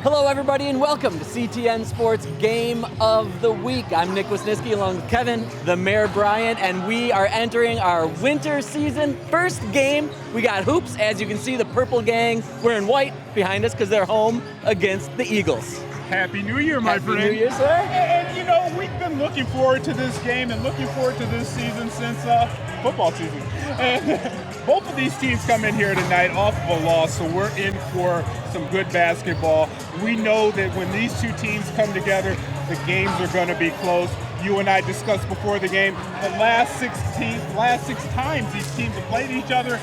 Hello everybody and welcome to CTN Sports Game of the Week. I'm Nick Wisniewski along with Kevin, the Mayor Bryant, and we are entering our winter season first game. We got hoops, as you can see the purple gang wearing white behind us because they're home against the Eagles. Happy New Year, my friend. Happy New Year, sir. And you know, we've been looking forward to this game and looking forward to this season since football season. And both of these teams come in here tonight off of a loss, so we're in for some good basketball. We know that when these two teams come together, the games are going to be close. You and I discussed before the game, the last six times these teams have played each other,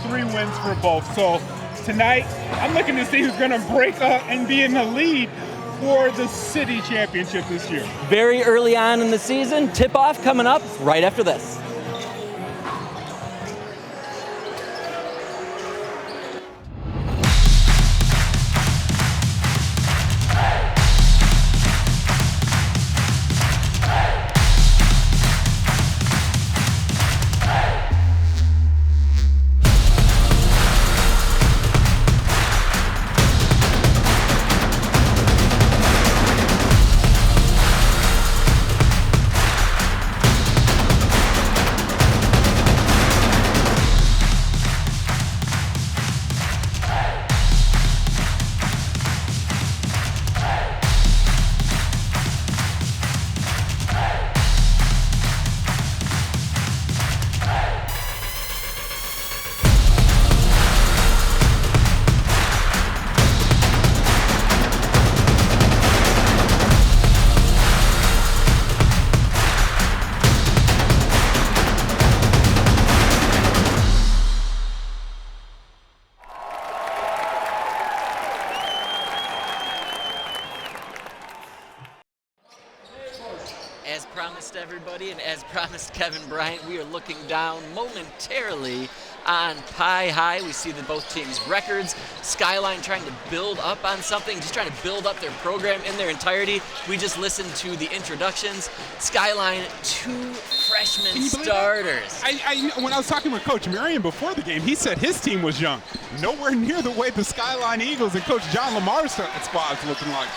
3 wins for both. So tonight, I'm looking to see who's going to break up and be in the lead for the city championship this year. Very early on in the season, tip-off coming up right after this. As promised, everybody, and as promised Kevin Bryant, we are looking down momentarily on Pie High. We see that both teams' records. Skyline trying to build up on something, just trying to build up their program in their entirety. We just listened to the introductions. Skyline, 2 freshman starters. When I was talking with Coach Marion before the game, he said his team was young. Nowhere near the way the Skyline Eagles and Coach John Lamar's squad's looking like.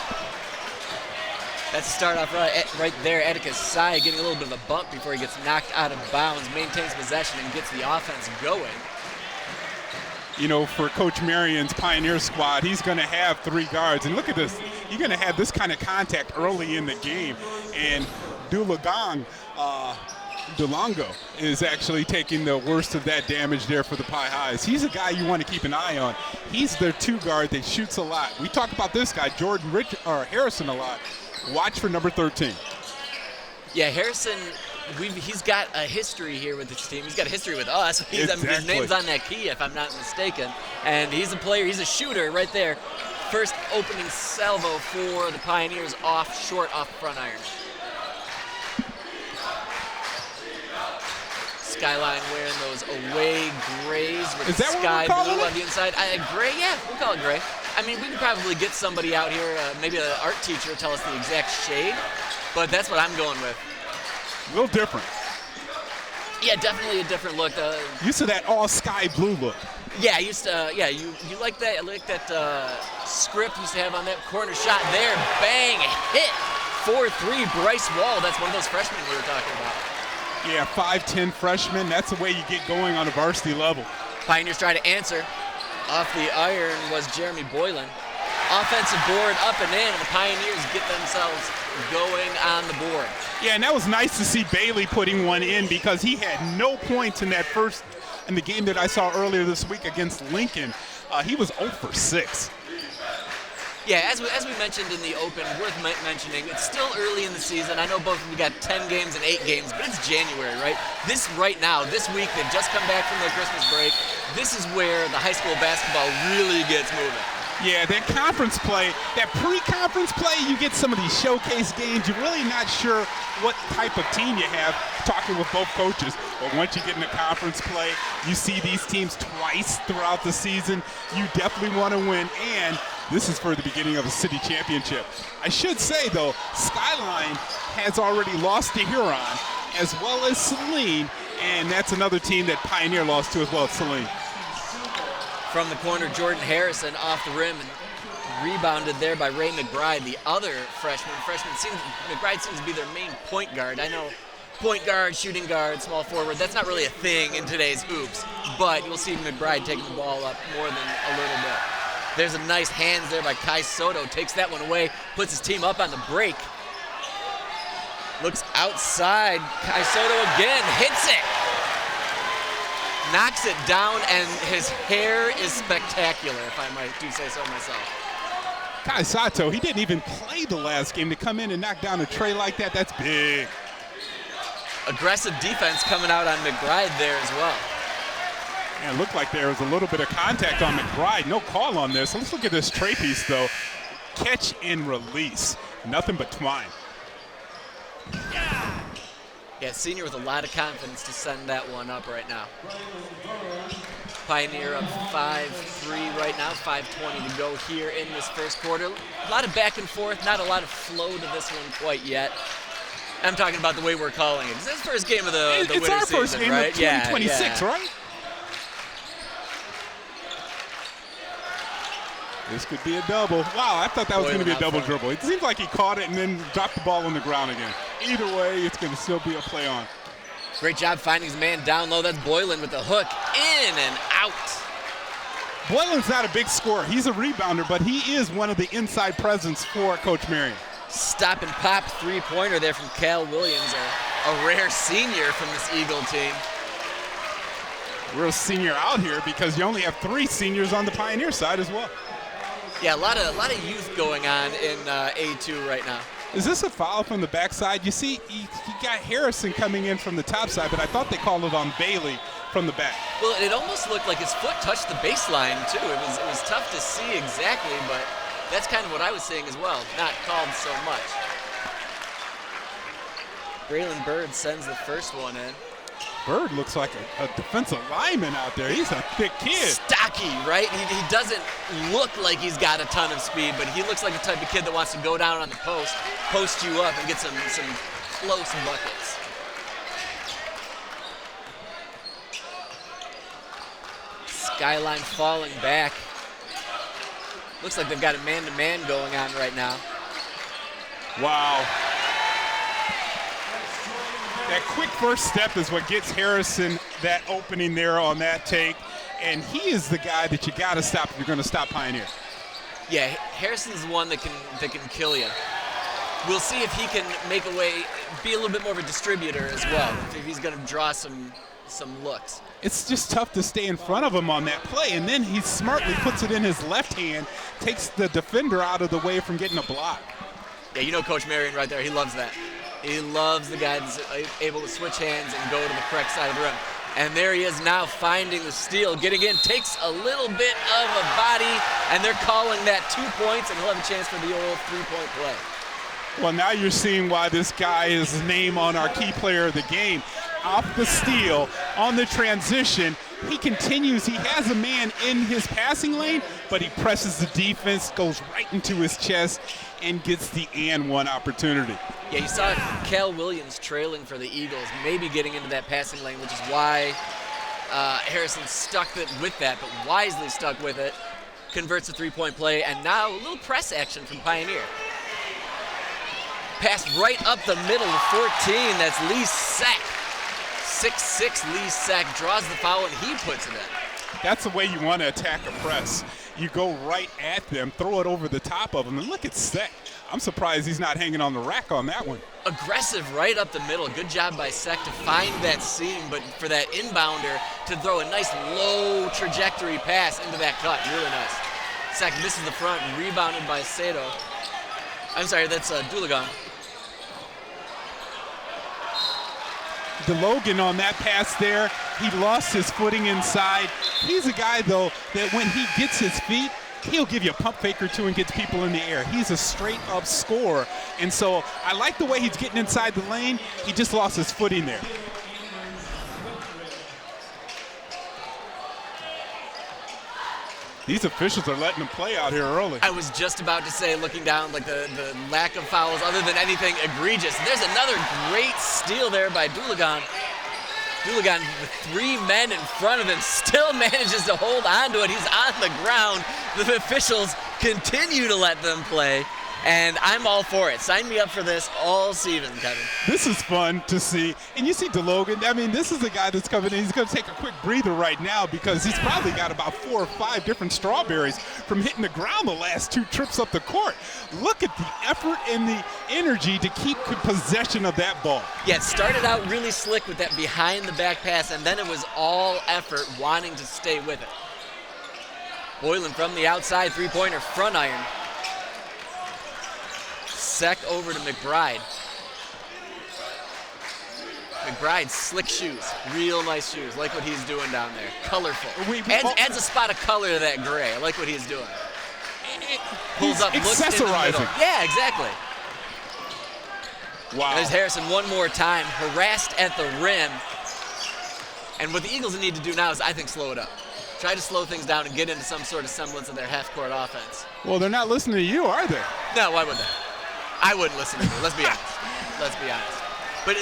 Let's start off right there. Atticus Sy getting a little bit of a bump before he gets knocked out of bounds, maintains possession, and gets the offense going. You know, for Coach Marion's Pioneer squad, he's going to have 3 guards. And look at this. You're going to have this kind of contact early in the game. And Dulango is actually taking the worst of that damage there for the Pie Highs. He's a guy you want to keep an eye on. He's their 2 guard that shoots a lot. We talk about this guy, Harrison, a lot. Watch for number 13. Yeah, Harrison, he's got a history here with this team. He's got a history with us. Exactly. His name's on that key, if I'm not mistaken. And he's a player, he's a shooter right there. First opening salvo for the Pioneers short off front iron. Skyline wearing those away grays with sky blue on the inside. Gray, yeah, we'll call it gray. I mean, we could probably get somebody out here, maybe an art teacher, tell us the exact shade, but that's what I'm going with. A little different. Yeah, definitely a different look. Used to that all sky blue look. Yeah, you like that? I like that script used to have on that corner shot there. Bang, hit. 4-3, Bryce Wall. That's one of those freshmen we were talking about. Yeah, 5'10" freshman. That's the way you get going on a varsity level. Pioneers try to answer. Off the iron was Jeremy Boylan. Offensive board up and in, and the Pioneers get themselves going on the board. Yeah, and that was nice to see Bailey putting one in because he had no points in the game that I saw earlier this week against Lincoln. He was 0 for 6. Yeah, as we mentioned in the open, worth mentioning, it's still early in the season. I know both of you got 10 games and 8 games, but it's January, right? This week, they've just come back from their Christmas break. This is where the high school basketball really gets moving. Yeah, that conference play, that pre-conference play, you get some of these showcase games. You're really not sure what type of team you have, talking with both coaches. But once you get in the conference play, you see these teams twice throughout the season. You definitely want to win, and this is for the beginning of a city championship. I should say, though, Skyline has already lost to Huron, as well as Saline, and that's another team that Pioneer lost to as well as Saline. From the corner, Jordan Harrison off the rim and Rebounded there by Ray McBride, the other freshman. McBride seems to be their main point guard. I know point guard, shooting guard, small forward, that's not really a thing in today's hoops, but you'll see McBride taking the ball up more than a little bit. There's a nice hands there by Kai Soto, takes that one away, puts his team up on the break. Looks outside, Kai Soto again, hits it. Knocks it down, and his hair is spectacular, if I might do say so myself. Kai Sato, he didn't even play the last game. To come in and knock down a tray like that, that's big. Aggressive defense coming out on McBride there as well. And it looked like there was a little bit of contact on McBride. No call on this. Let's look at this tray piece, though. Catch and release. Nothing but twine. Yeah, senior with a lot of confidence to send that one up right now. Pioneer up 5-3 right now, 5:20 to go here in this first quarter. A lot of back and forth, not a lot of flow to this one quite yet. I'm talking about the way we're calling it. It's the first game of the winter season, right? It's our first game of 2026, yeah. right? This could be a double. Wow, I thought that was going to be a double dribble. It seems like he caught it and then dropped the ball on the ground again. Either way, it's going to still be a play on. Great job finding his man down low. That's Boylan with the hook. In and out. Boylan's not a big scorer. He's a rebounder, but he is one of the inside presence for Coach Marion. Stop and pop three-pointer there from Cal Williams, a rare senior from this Eagle team. Real senior out here because you only have 3 seniors on the Pioneer side as well. Yeah, a lot of youth going on in A2 right now. Is this a foul from the backside? You see, you got Harrison coming in from the top side, but I thought they called it on Bailey from the back. Well, it almost looked like his foot touched the baseline too. It was tough to see exactly, but that's kind of what I was seeing as well. Not called so much. Braylon Bird sends the first one in. Bird looks like a defensive lineman out there. He's a thick kid. Stocky, right? He doesn't look like he's got a ton of speed, but he looks like the type of kid that wants to go down on the post you up, and get some close buckets. Skyline falling back. Looks like they've got a man-to-man going on right now. Wow. That quick first step is what gets Harrison that opening there on that take, and he is the guy that you got to stop if you're going to stop Pioneer. Yeah, Harrison's the one that can kill you. We'll see if he can make a way, be a little bit more of a distributor as well, if he's going to draw some looks. It's just tough to stay in front of him on that play, and then he smartly puts it in his left hand, takes the defender out of the way from getting a block. Yeah, you know Coach Marion right there, he loves that. He loves the guy that's able to switch hands and go to the correct side of the rim. And there he is now finding the steal, getting in, takes a little bit of a body, and they're calling that 2 points, and he'll have a chance for the old three-point play. Well, now you're seeing why this guy is named on our key player of the game. Off the steal, on the transition, he continues. He has a man in his passing lane, but he presses the defense, goes right into his chest, and gets the and one opportunity. Yeah, you saw Cal Williams trailing for the Eagles, maybe getting into that passing lane, which is why Harrison stuck with that, but wisely stuck with it, converts a three-point play, and now a little press action from Pioneer. Pass right up the middle to 14, that's Lee Sack. 6'6" Lee Sack draws the foul, and he puts it in. That's the way you want to attack a press. You go right at them, throw it over the top of them, and look at Sack. I'm surprised he's not hanging on the rack on that one. Aggressive right up the middle. Good job by Sack to find that seam, but for that inbounder to throw a nice low trajectory pass into that cut. Really nice. Sack misses the front, rebounded by Sato. I'm sorry, that's Doulagan. DeLogan on that pass there, he lost his footing inside. He's a guy, though, that when he gets his feet, he'll give you a pump fake or two and gets people in the air. He's a straight-up scorer. And so I like the way he's getting inside the lane. He just lost his footing there. These officials are letting him play out here early. I was just about to say, looking down, like the lack of fouls other than anything egregious. There's another great steal there by Doulagan. Doulagan with 3 men in front of him still manages to hold on to it. He's on the ground. The officials continue to let them play, and I'm all for it. Sign me up for this all season, Kevin. This is fun to see. And you see DeLogan, I mean, this is a guy that's coming in. He's going to take a quick breather right now because he's probably got about 4 or 5 different strawberries from hitting the ground the last 2 trips up the court. Look at the effort and the energy to keep possession of that ball. Yeah, it started out really slick with that behind-the-back pass, and then it was all effort wanting to stay with it. Boylan from the outside, three-pointer, front iron. Sec over to McBride. McBride, slick shoes, real nice shoes. Like what he's doing down there, colorful. Adds a spot of color to that gray. I like what he's doing. Pulls up, looks in the middle. Yeah, exactly. Wow. There's Harrison one more time, harassed at the rim. And what the Eagles need to do now is, I think, slow it up. Try to slow things down and get into some sort of semblance of their half-court offense. Well, they're not listening to you, are they? No, why would they? I wouldn't listen to me. Let's be honest. Let's be honest. But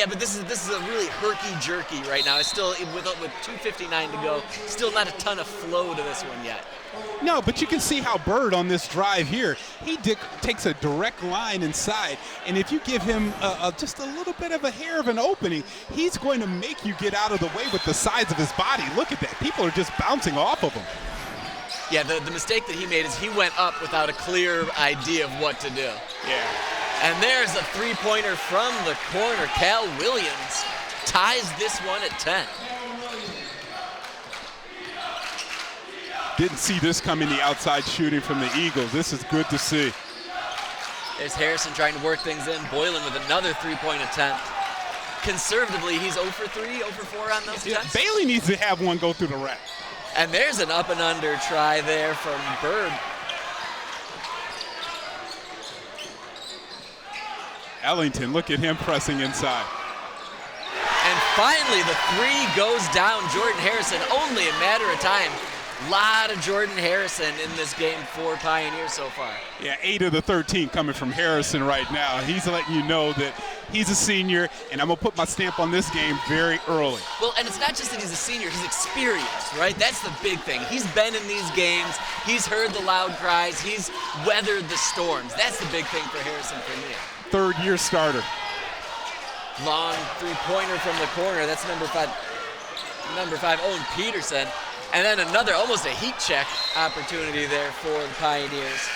but this is a really herky-jerky right now. It's still with 2:59 to go. Still not a ton of flow to this one yet. No, but you can see how Bird on this drive here, he takes a direct line inside, and if you give him just a little bit of a hair of an opening, he's going to make you get out of the way with the size of his body. Look at that. People are just bouncing off of him. Yeah, the mistake that he made is he went up without a clear idea of what to do. Yeah. And there's a three-pointer from the corner. Cal Williams ties this one at 10. Didn't see this coming, the outside shooting from the Eagles. This is good to see. There's Harrison trying to work things in. Boylan with another three-point attempt. Conservatively, he's 0 for 3, 0 for 4 on those attempts. Bailey needs to have one go through the rack. And there's an up and under try there from Bird. Ellington, look at him pressing inside. And finally, the three goes down. Jordan Harrison, only a matter of time. Lot of Jordan Harrison in this game for Pioneer so far. Yeah, 8 of the 13 coming from Harrison right now. He's letting you know that he's a senior, and I'm going to put my stamp on this game very early. Well, and it's not just that he's a senior, he's experienced, right? That's the big thing. He's been in these games. He's heard the loud cries. He's weathered the storms. That's the big thing for Harrison for me. Third-year starter. Long three-pointer from the corner. That's number 5, Owen Peterson. And then another, almost a heat check opportunity there for the Pioneers.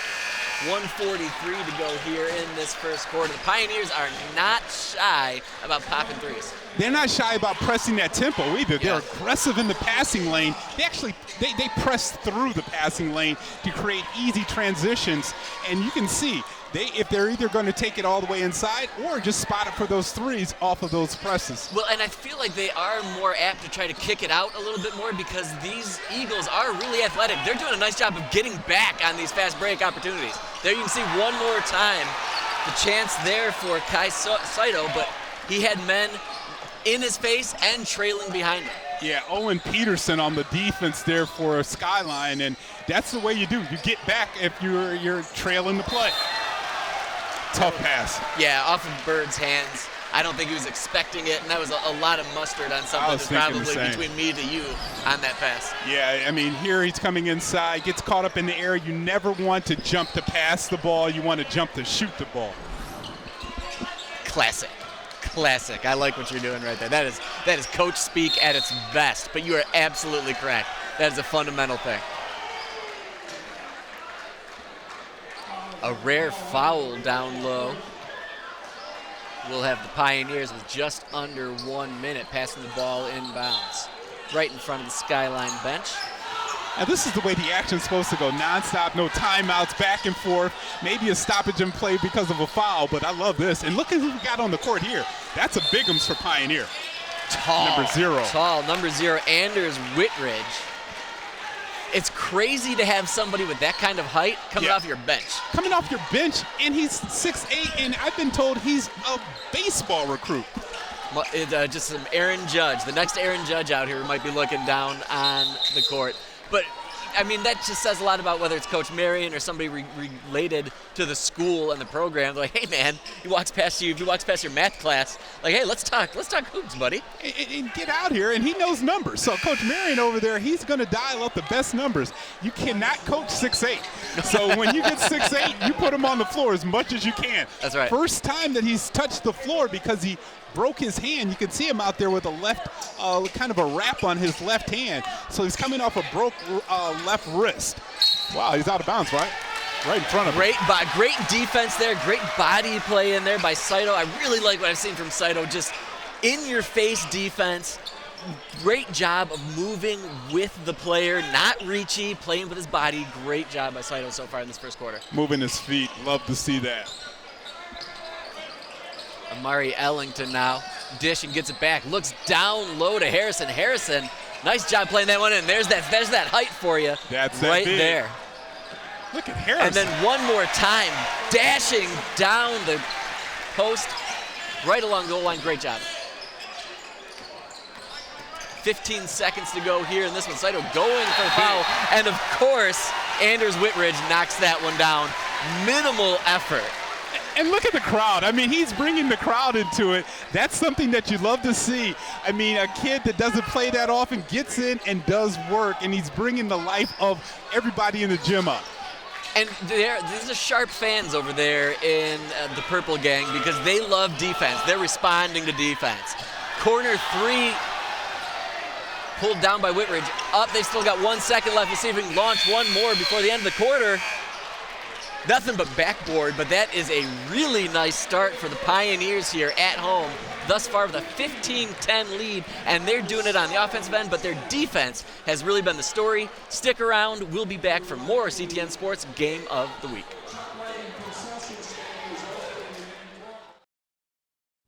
1:43 to go here in this first quarter. The Pioneers are not shy about popping threes. They're not shy about pressing that tempo either. They're aggressive in the passing lane. They press through the passing lane to create easy transitions. And you can see, if they're either going to take it all the way inside or just spot it for those threes off of those presses. Well, and I feel like they are more apt to try to kick it out a little bit more because these Eagles are really athletic. They're doing a nice job of getting back on these fast break opportunities. There you can see one more time the chance there for Kai Saito, but he had men in his face and trailing behind him. Yeah, Owen Peterson on the defense there for Skyline, and that's the way you do. You get back if you're trailing the play. Tough pass. Yeah, off of Bird's hands. I don't think he was expecting it, and that was a lot of mustard on something that's probably between me to you on that pass. Yeah, I mean, here he's coming inside, gets caught up in the air. You never want to jump to pass the ball. You want to jump to shoot the ball. Classic. Classic. I like what you're doing right there. That is coach speak at its best, but you are absolutely correct. That is a fundamental thing. A rare foul down low. We'll have the Pioneers with just under 1 minute passing the ball inbounds right in front of the Skyline bench. Now this is the way the action's supposed to go, nonstop, no timeouts, back and forth, maybe a stoppage in play because of a foul, but I love this. And look at who we got on the court here. That's a bigums for Pioneer. Tall. Number 0. Tall, number 0, Anders Whitridge. It's crazy to have somebody with that kind of height coming off your bench. Coming off your bench, and he's 6'8", and I've been told he's a baseball recruit. Just some Aaron Judge, the next Aaron Judge out here who might be looking down on the court. But I mean, that just says a lot about whether it's Coach Marion or somebody related to the school and the program. They're like, hey, man, he walks past you. If he walks past your math class, like, hey, let's talk hoops, buddy. And get out here, and he knows numbers. So Coach Marion over there, he's going to dial up the best numbers. You cannot coach 6'8". So when you get 6'8", you put him on the floor as much as you can. That's right. First time that he's touched the floor because he broke his hand. You can see him out there with a left, kind of a wrap on his left hand. So he's coming off a broke left wrist. Wow, he's out of bounds, right? Right in front of him. Great defense there. Great body play in there by Saito. I really like what I've seen from Saito. Just in-your-face defense. Great job of moving with the player, not reachy, playing with his body. Great job by Saito so far in this first quarter. Moving his feet. Love to see that. Amari Ellington now. Dish and gets it back. Looks down low to Harrison. Harrison, nice job playing that one in. There's that height for you. That's right big. there. Look at Harrison. And then one more time, dashing down the post, right along the goal line. Great job. 15 seconds to go here in this one. Saito going for the foul. And of course, Anders Whitridge knocks that one down. Minimal effort. And look at the crowd. I mean, he's bringing the crowd into it. That's something that you love to see. I mean, a kid that doesn't play that often gets in and does work, and he's bringing the life of everybody in the gym up. And these are sharp fans over there in the Purple Gang because they love defense. They're responding to defense. Corner three, pulled down by Whitridge. Up, they've still got 1 second left. Let's see if we can launch one more before the end of the quarter. Nothing but backboard, but that is a really nice start for the Pioneers here at home. Thus far with a 15-10 lead, and they're doing it on the offensive end, but their defense has really been the story. Stick around. We'll be back for more CTN Sports Game of the Week.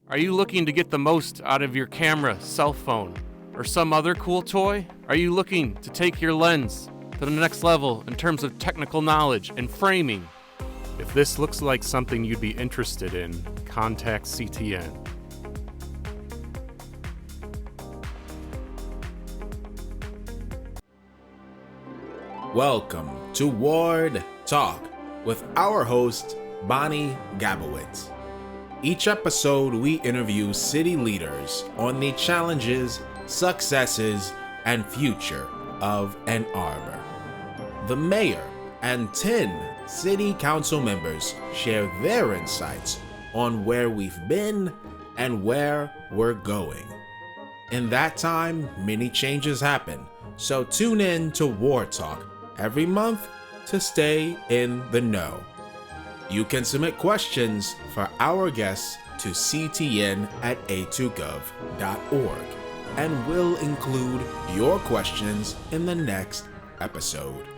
Are you looking to get the most out of your camera, cell phone, or some other cool toy? Are you looking to take your lens to the next level in terms of technical knowledge and framing? If this looks like something you'd be interested in, contact CTN. Welcome to Ward Talk with our host, Bonnie Gabowitz. Each episode, we interview city leaders on the challenges, successes, and future of Ann Arbor. The mayor and 10 city council members share their insights on where we've been and where we're going. In that time, many changes happen, so tune in to War Talk every month to stay in the know. You can submit questions for our guests to ctn@a2gov.org, and we'll include your questions in the next episode.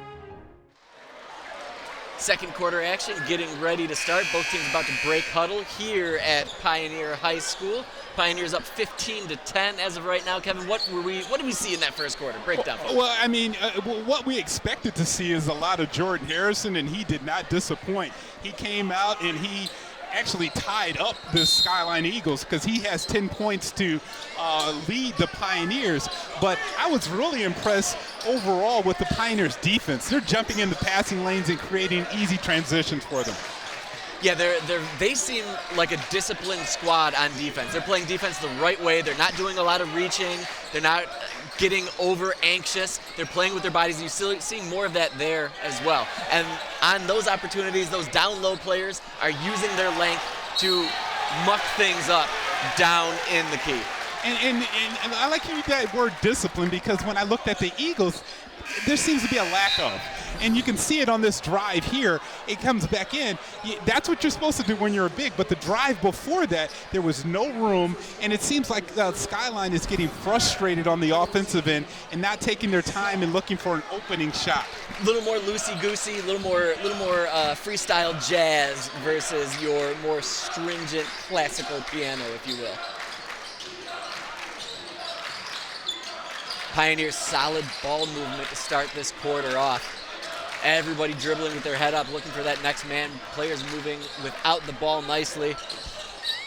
Second quarter action getting ready to start. Both teams about to break huddle here at Pioneer High School. Pioneers up 15-10 as of right now. Kevin, what did we see in that first quarter? Breakdown. Well, I mean, what we expected to see is a lot of Jordan Harrison, and he did not disappoint. He came out and he actually tied up the Skyline Eagles because he has 10 points to lead the Pioneers. But I was really impressed overall with the Pioneers' defense. They're jumping in the passing lanes and creating easy transitions for them. Yeah, they seem like a disciplined squad on defense. They're playing defense the right way. They're not doing a lot of reaching. They're not getting over anxious. They're playing with their bodies. You see more of that there as well. And on those opportunities, those down low players are using their length to muck things up down in the key. And I like you use that word discipline because when I looked at the Eagles, there seems to be a lack of. And you can see it on this drive here. It comes back in. That's what you're supposed to do when you're big. But the drive before that, there was no room. And it seems like Skyline is getting frustrated on the offensive end and not taking their time and looking for an opening shot. A little more loosey-goosey, a little more freestyle jazz versus your more stringent classical piano, if you will. Pioneers solid ball movement to start this quarter off. Everybody dribbling with their head up, looking for that next man. Players moving without the ball nicely.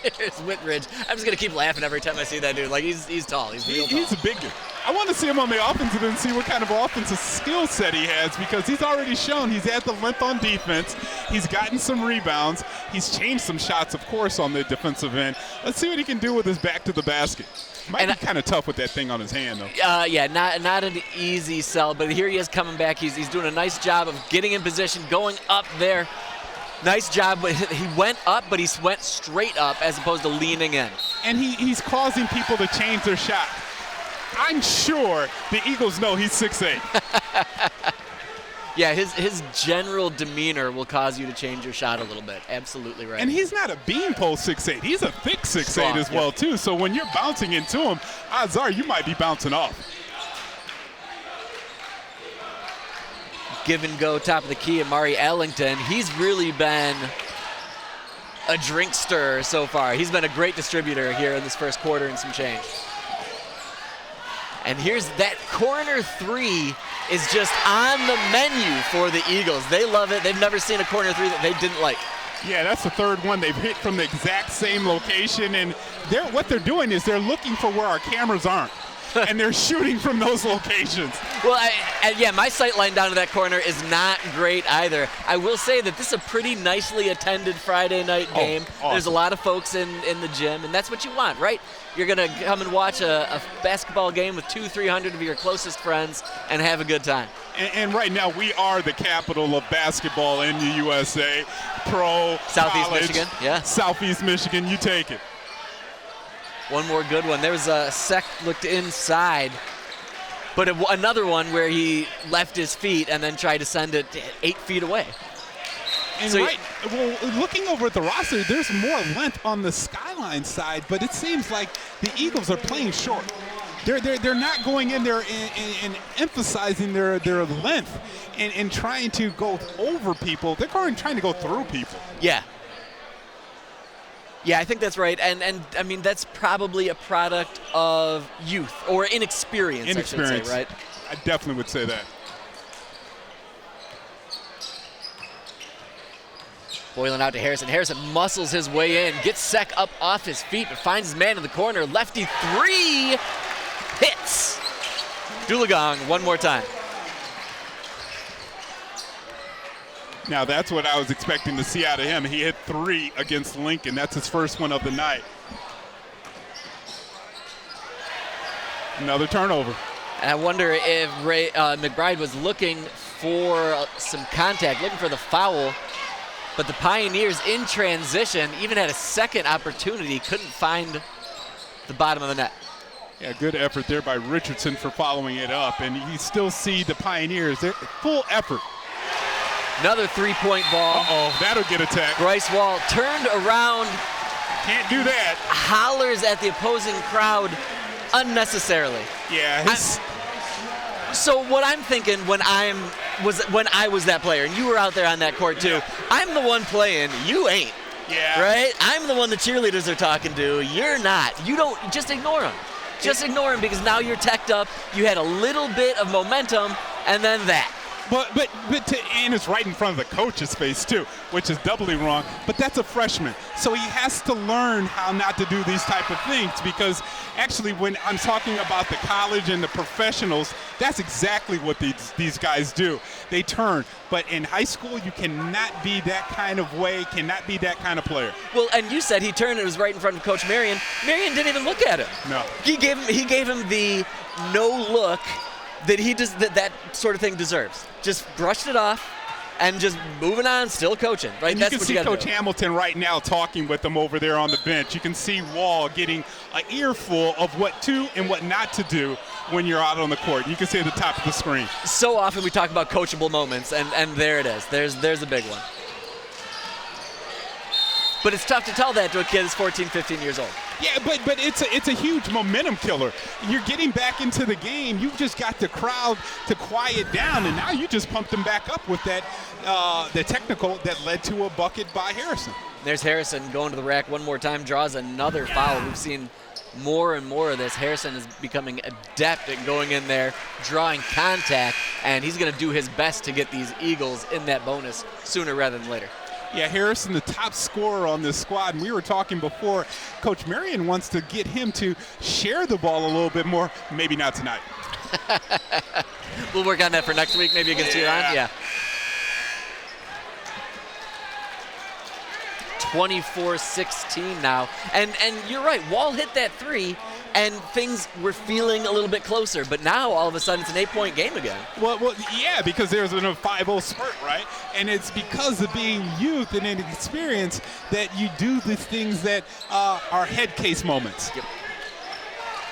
Here's Whitridge. I'm just going to keep laughing every time I see that dude. Like, he's tall. He's real tall. He's a big dude. I want to see him on the offensive and see what kind of offensive skill set he has, because he's already shown he's had the length on defense. He's gotten some rebounds. He's changed some shots, of course, on the defensive end. Let's see what he can do with his back to the basket. Might be kind of tough with that thing on his hand, though. Yeah, not an easy sell, but here he is coming back. He's doing a nice job of getting in position, going up there. Nice job, but he went up, but he went straight up as opposed to leaning in. And he's causing people to change their shot. I'm sure the Eagles know he's 6'8". Yeah, his general demeanor will cause you to change your shot a little bit. Absolutely right. And he's not a beanpole 6'8". He's a thick 6'8" as well, too. So when you're bouncing into him, odds are you might be bouncing off. Give and go top of the key, Amari Ellington. He's really been a drink stirrer so far. He's been a great distributor here in this first quarter and some change. And here's that corner three is just on the menu for the Eagles. They love it. They've never seen a corner three that they didn't like. Yeah, that's the third one they've hit from the exact same location. And what they're doing is they're looking for where our cameras aren't. And they're shooting from those locations. Well, yeah, my sight line down to that corner is not great either. I will say that this is a pretty nicely attended Friday night game. Awesome. There's a lot of folks in the gym, and that's what you want, right? You're going to come and watch a basketball game with 200-300 of your closest friends and have a good time. And right now, we are the capital of basketball in the USA. Pro, Southeast college, Michigan, yeah. Southeast Michigan, you take it. One more good one. There was a Sec looked inside, but another one where he left his feet and then tried to send it 8 feet away. And so looking over at the roster, there's more length on the Skyline side, but it seems like the Eagles are playing short. They're not going in there and emphasizing their length and trying to go over people. They're trying to go through people. Yeah. Yeah, I think that's right. And I mean, that's probably a product of youth or inexperience, I should say, right? I definitely would say that. Boiling out to Harrison. Harrison muscles his way in, gets Sec up off his feet, but finds his man in the corner. Lefty three hits. Dulagong one more time. Now, that's what I was expecting to see out of him. He hit 3 against Lincoln. That's his first one of the night. Another turnover. And I wonder if McBride was looking for some contact, looking for the foul, but the Pioneers in transition even had a second opportunity, couldn't find the bottom of the net. Yeah, good effort there by Richardson for following it up. And you still see the Pioneers, they're full effort. Another three-point ball. Uh-oh, that'll get attacked. Bryce Wall turned around. Can't do that. Hollers at the opposing crowd unnecessarily. Yeah. So what I'm thinking when I was that player, and you were out there on that court too, I'm the one playing, you ain't. Yeah. Right? I'm the one the cheerleaders are talking to. You're not. You don't, just ignore them. Just ignore them because now you're teched up. You had a little bit of momentum, and then that. And it's right in front of the coach's face too, which is doubly wrong. But that's a freshman, so he has to learn how not to do these type of things. Because actually, when I'm talking about the college and the professionals, that's exactly what these guys do. They turn. But in high school, you cannot be that kind of way, cannot be that kind of player. Well, and you said he turned and it was right in front of Coach Marion. Marion didn't even look at him. No. He gave him the no look that that sort of thing deserves. Just brushed it off and just moving on, still coaching, right? And That's you what can you see got to Coach do. Hamilton right now talking with them over there on the bench. You can see Wall getting an earful of what to and what not to do when you're out on the court. You can see at the top of the screen. So often we talk about coachable moments, and there it is. There's a big one. But it's tough to tell that to a kid that's 14, 15 years old. Yeah, but it's a huge momentum killer. You're getting back into the game. You've just got the crowd to quiet down, and now you just pumped them back up with that the technical that led to a bucket by Harrison. There's Harrison going to the rack one more time, draws another foul. We've seen more and more of this. Harrison is becoming adept at going in there, drawing contact, and he's going to do his best to get these Eagles in that bonus sooner rather than later. Yeah, Harrison, the top scorer on this squad, and we were talking before, Coach Marion wants to get him to share the ball a little bit more. Maybe not tonight. We'll work on that for next week, maybe against Iran. Yeah. 24-16 now. And you're right, Wall hit that three, and things were feeling a little bit closer. But now, all of a sudden, it's an 8-point game again. Well, yeah, because there's a 5-0 spurt, right? And it's because of being youth and inexperience that you do the things that are head case moments. Yep.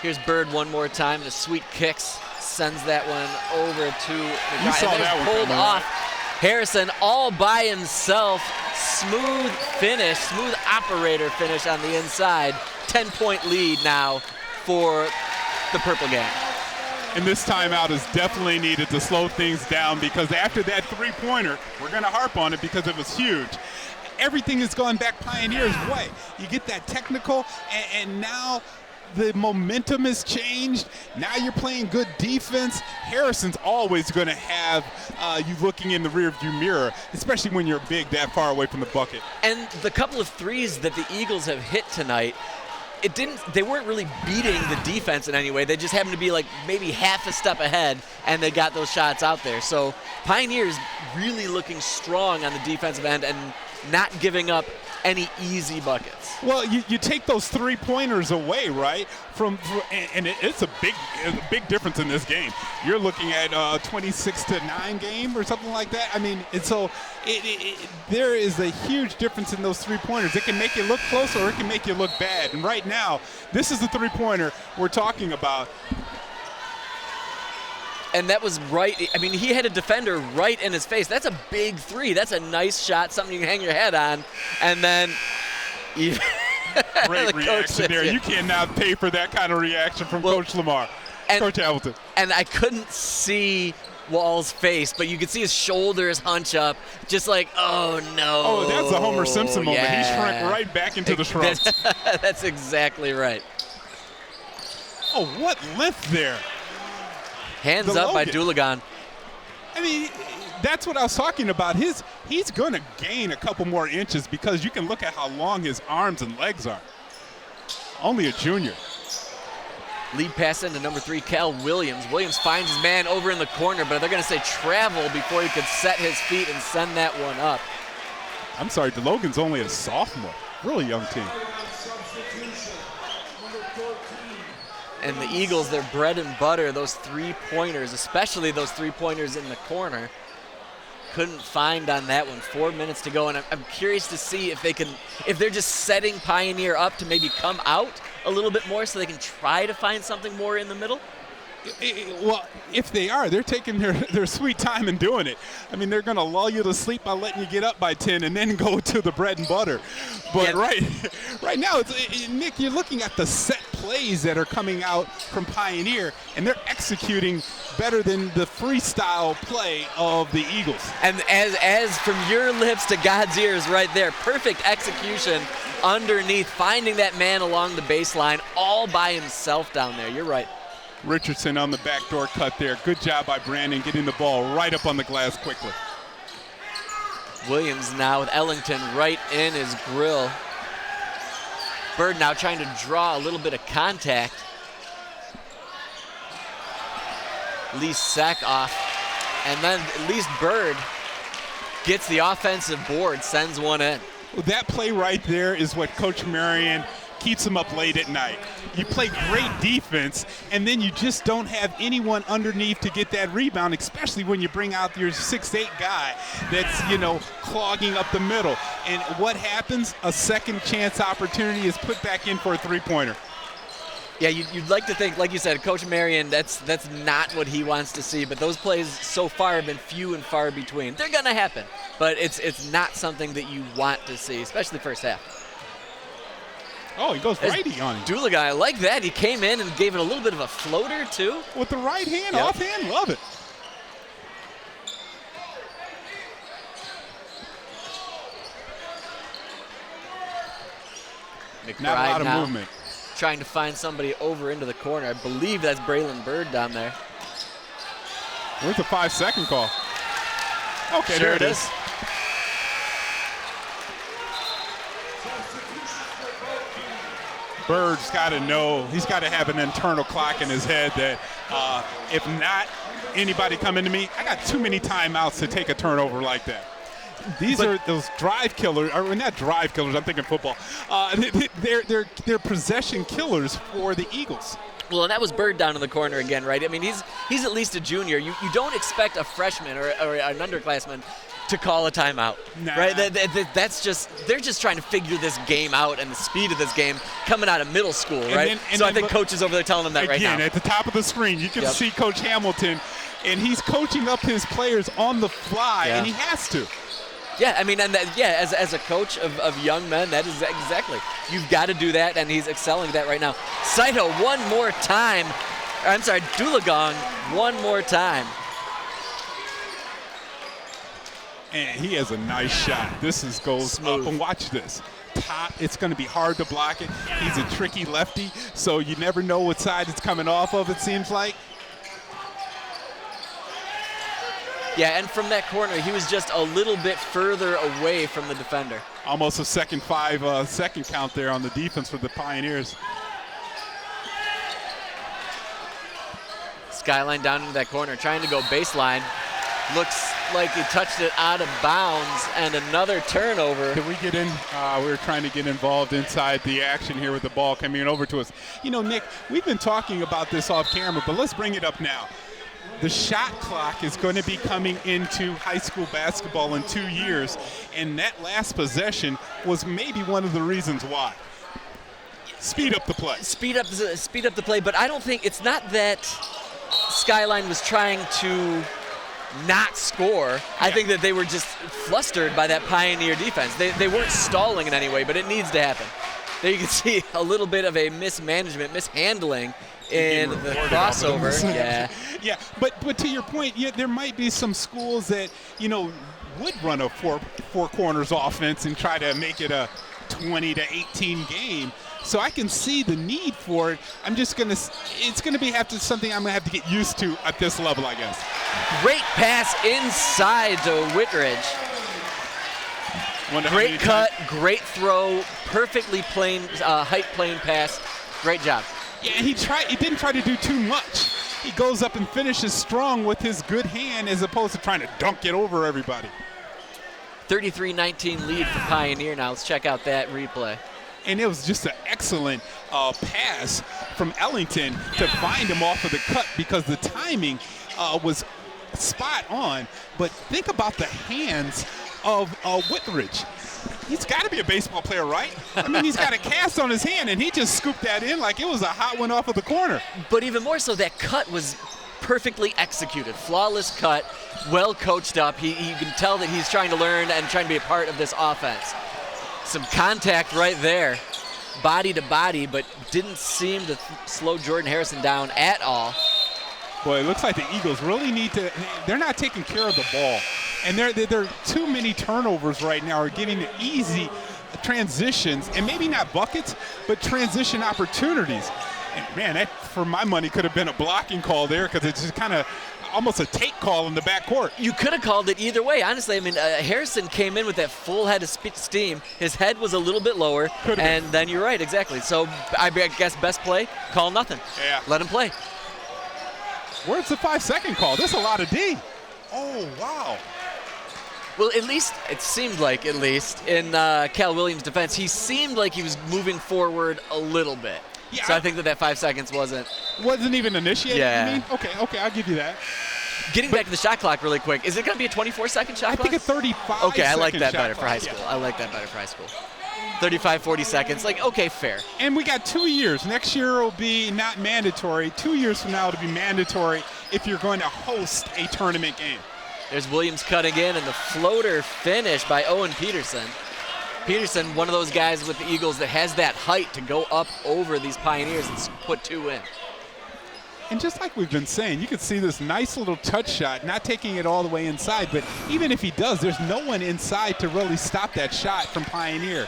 Here's Bird one more time. The sweet kicks. Sends that one over to McBride. You saw that one pulled coming, off. right? Harrison all by himself. Smooth finish, smooth operator finish on the inside. 10-point lead now for the Purple Gang. And this timeout is definitely needed to slow things down, because after that three-pointer, we're going to harp on it because it was huge. Everything has gone back Pioneer's way. You get that technical, and now the momentum has changed. Now you're playing good defense. Harrison's always going to have you looking in the rearview mirror, especially when you're big that far away from the bucket. And the couple of threes that the Eagles have hit tonight, they weren't really beating the defense in any way. They just happened to be like maybe half a step ahead, and they got those shots out there. So Pioneers really looking strong on the defensive end and not giving up any easy buckets. Well, you take those three-pointers away, right? And it's a big difference in this game. You're looking at 26-9 game or something like that. I mean, and so there is a huge difference in those three-pointers. It can make you look close or it can make you look bad. And right now, this is the three-pointer we're talking about. And that was right. I mean, he had a defender right in his face. That's a big three. That's a nice shot, something you can hang your head on. And then great reaction there. You cannot pay for that kind of reaction from Coach Lamar, Coach Hamilton. And I couldn't see Wall's face, but you could see his shoulders hunch up, just like, oh no. Oh, that's a Homer Simpson moment. Yeah. He shrank right back into the shrubs. That's exactly right. Oh, what lift there. Hands up by Doulagan. I mean, that's what I was talking about. He's going to gain a couple more inches because you can look at how long his arms and legs are. Only a junior. Lead pass into number 3, Cal Williams. Williams finds his man over in the corner, but they're going to say travel before he could set his feet and send that one up. I'm sorry, DeLogan's only a sophomore. Really young team. And the Eagles, their bread and butter, those three-pointers, especially those three-pointers in the corner, couldn't find on that one. 4 minutes to go, and I'm curious to see if they're just setting Pioneer up to maybe come out a little bit more so they can try to find something more in the middle. Well, if they are, they're taking their sweet time and doing it. I mean, they're going to lull you to sleep by letting you get up by 10 and then go to the bread and butter. But yeah. right now, Nick, you're looking at the set plays that are coming out from Pioneer, and they're executing better than the freestyle play of the Eagles. And as from your lips to God's ears right there, perfect execution underneath, finding that man along the baseline all by himself down there. You're right. Richardson on the backdoor cut there. Good job by Brandon getting the ball right up on the glass quickly. Williams now with Ellington right in his grill. Bird now trying to draw a little bit of contact. Lee Sack off. And then at least Bird gets the offensive board, sends one in. Well, that play right there is what Coach Marion keeps him up late at night. You play great defense, and then you just don't have anyone underneath to get that rebound, especially when you bring out your 6'8" guy that's, clogging up the middle. And what happens? A second chance opportunity is put back in for a three-pointer. Yeah, you'd like to think, like you said, Coach Marion, that's not what he wants to see, but those plays so far have been few and far between. They're going to happen, but it's not something that you want to see, especially first half. Oh, he goes righty on him. Doulagan, I like that. He came in and gave it a little bit of a floater, too. With the right hand, yep. Offhand, love it. McBride Not a lot of now movement. Trying to find somebody over into the corner. I believe that's Braylon Bird down there. Where's the 5-second call? Okay, sure there it is. Bird's got to know, he's got to have an internal clock in his head that if not anybody coming to me, I got too many timeouts to take a turnover like that. These are those drive killers, or not drive killers, I'm thinking football. They're possession killers for the Eagles. Well, and that was Bird down in the corner again, right? I mean, he's at least a junior. You don't expect a freshman or an underclassman to call a timeout, right? That's just, they're just trying to figure this game out and the speed of this game coming out of middle school, right? So I think Coach is over there telling them that right now. Again, at the top of the screen, you can see Coach Hamilton, and he's coaching up his players on the fly, and he has to. Yeah, I mean, and as a coach of young men, that is exactly. You've got to do that, and he's excelling at that right now. Saito one more time. I'm sorry, Dulagong one more time. And he has a nice shot. This goes smooth. Up, and watch this. Top, it's going to be hard to block it. He's a tricky lefty, so you never know what side it's coming off of, it seems like. Yeah, and from that corner, he was just a little bit further away from the defender. Almost a second count there on the defense for the Pioneers. Skyline down into that corner, trying to go baseline. Looks like he touched it out of bounds, and another turnover. Can we get in? We were trying to get involved inside the action here with the ball coming over to us. You know, Nick, we've been talking about this off camera, but let's bring it up now. The shot clock is going to be coming into high school basketball in 2 years, and that last possession was maybe one of the reasons why. Speed up the play. Speed up the play, but I don't think, it's not that Skyline was trying to not score. I think that they were just flustered by that Pioneer defense. They weren't stalling in any way, but it needs to happen. There you can see a little bit of a mishandling in the crossover. Yeah, but to your point, there might be some schools that, you know, would run a four corners offense and try to make it a 20 to 18 game. So I can see the need for it. It's going to be something I'm going to have to get used to at this level, I guess. Great pass inside to Whitridge. Great cut, great throw, perfectly height plane pass. Great job. Yeah, he didn't try to do too much. He goes up and finishes strong with his good hand as opposed to trying to dunk it over everybody. 33-19 lead for Pioneer now. Let's check out that replay. And it was just an excellent pass from Ellington to find him off of the cut because the timing was spot on. But think about the hands of Whitridge. He's got to be a baseball player, right? I mean, he's got a cast on his hand, and he just scooped that in like it was a hot one off of the corner. But even more so, that cut was perfectly executed. Flawless cut, well coached up. You can tell that he's trying to learn and trying to be a part of this offense. Some contact right there, body to body, but didn't seem to slow Jordan Harrison down at all. Boy, it looks like the Eagles really need to, they're not taking care of the ball. And there are too many turnovers right now, are getting the easy transitions, and maybe not buckets, but transition opportunities. And man, that, for my money, could have been a blocking call there because it's just kind of almost a take call in the backcourt. You could have called it either way, honestly. I mean, Harrison came in with that full head of steam. His head was a little bit lower, and then you're right, exactly. So I guess best play, call nothing. Yeah. Let him play. Where's the 5-second call? This is a lot of D. Oh, wow. Well, at least, it seemed like, at least, in Cal Williams' defense, he seemed like he was moving forward a little bit. Yeah, so I think that 5 seconds wasn't even initiated, yeah. You mean? Okay, I'll give you that. Getting back to the shot clock really quick, is it going to be a 24-second shot clock? I think a 35 Okay, I like that better clock. for high school. Yeah. I like that better for high school. 35, 40 seconds, like, okay, fair. And we got 2 years. Next year will be not mandatory. 2 years from now it'll be mandatory if you're going to host a tournament game. There's Williams cutting in, and the floater finish by Owen Peterson. Peterson, one of those guys with the Eagles that has that height to go up over these Pioneers and put two in. And just like we've been saying, you can see this nice little touch shot, not taking it all the way inside, but even if he does, there's no one inside to really stop that shot from Pioneer.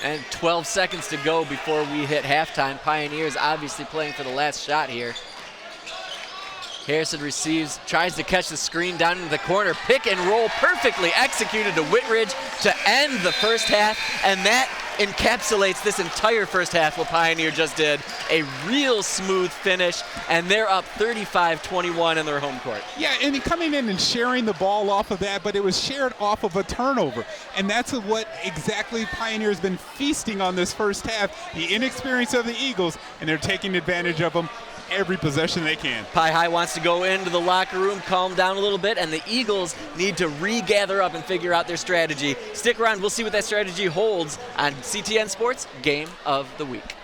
And 12 seconds to go before we hit halftime. Pioneers obviously playing for the last shot here. Harrison receives, tries to catch the screen down into the corner. Pick and roll perfectly executed to Whitridge to end the first half. And that encapsulates this entire first half, what Pioneer just did. A real smooth finish, and they're up 35-21 in their home court. Yeah, and coming in and sharing the ball off of that, but it was shared off of a turnover. And that's what exactly Pioneer's been feasting on this first half, the inexperience of the Eagles, and they're taking advantage of them every possession they can. Pi High wants to go into the locker room, calm down a little bit, and the Eagles need to regather up and figure out their strategy. Stick around, we'll see what that strategy holds on CTN Sports Game of the Week.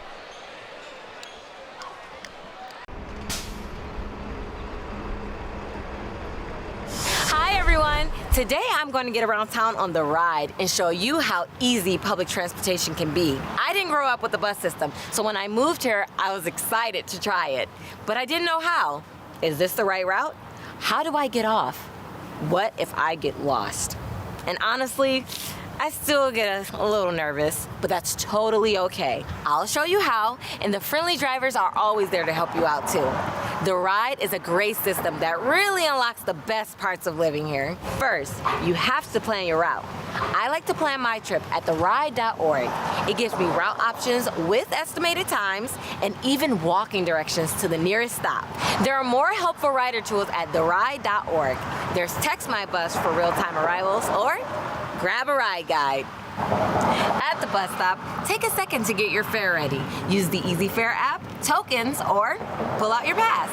Hi everyone! Today I'm going to get around town on the ride and show you how easy public transportation can be. I didn't grow up with the bus system, so when I moved here, I was excited to try it. But I didn't know how. Is this the right route? How do I get off? What if I get lost? And honestly, I still get a little nervous, but that's totally okay. I'll show you how, and the friendly drivers are always there to help you out too. The Ride is a great system that really unlocks the best parts of living here. First, you have to plan your route. I like to plan my trip at theride.org. It gives me route options with estimated times and even walking directions to the nearest stop. There are more helpful rider tools at theride.org. There's Text My Bus for real-time arrivals, or grab a ride guide. At the bus stop, take a second to get your fare ready. Use the Easy Fare app, tokens, or pull out your pass.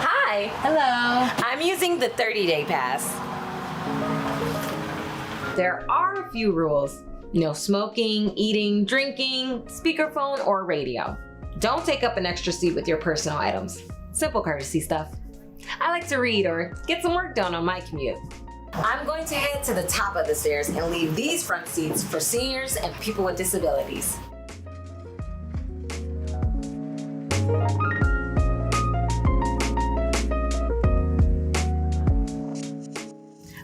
Hi. Hello. I'm using the 30-day pass. There are a few rules. No smoking, eating, drinking, speakerphone, or radio. Don't take up an extra seat with your personal items. Simple courtesy stuff. I like to read or get some work done on my commute. I'm going to head to the top of the stairs and leave these front seats for seniors and people with disabilities.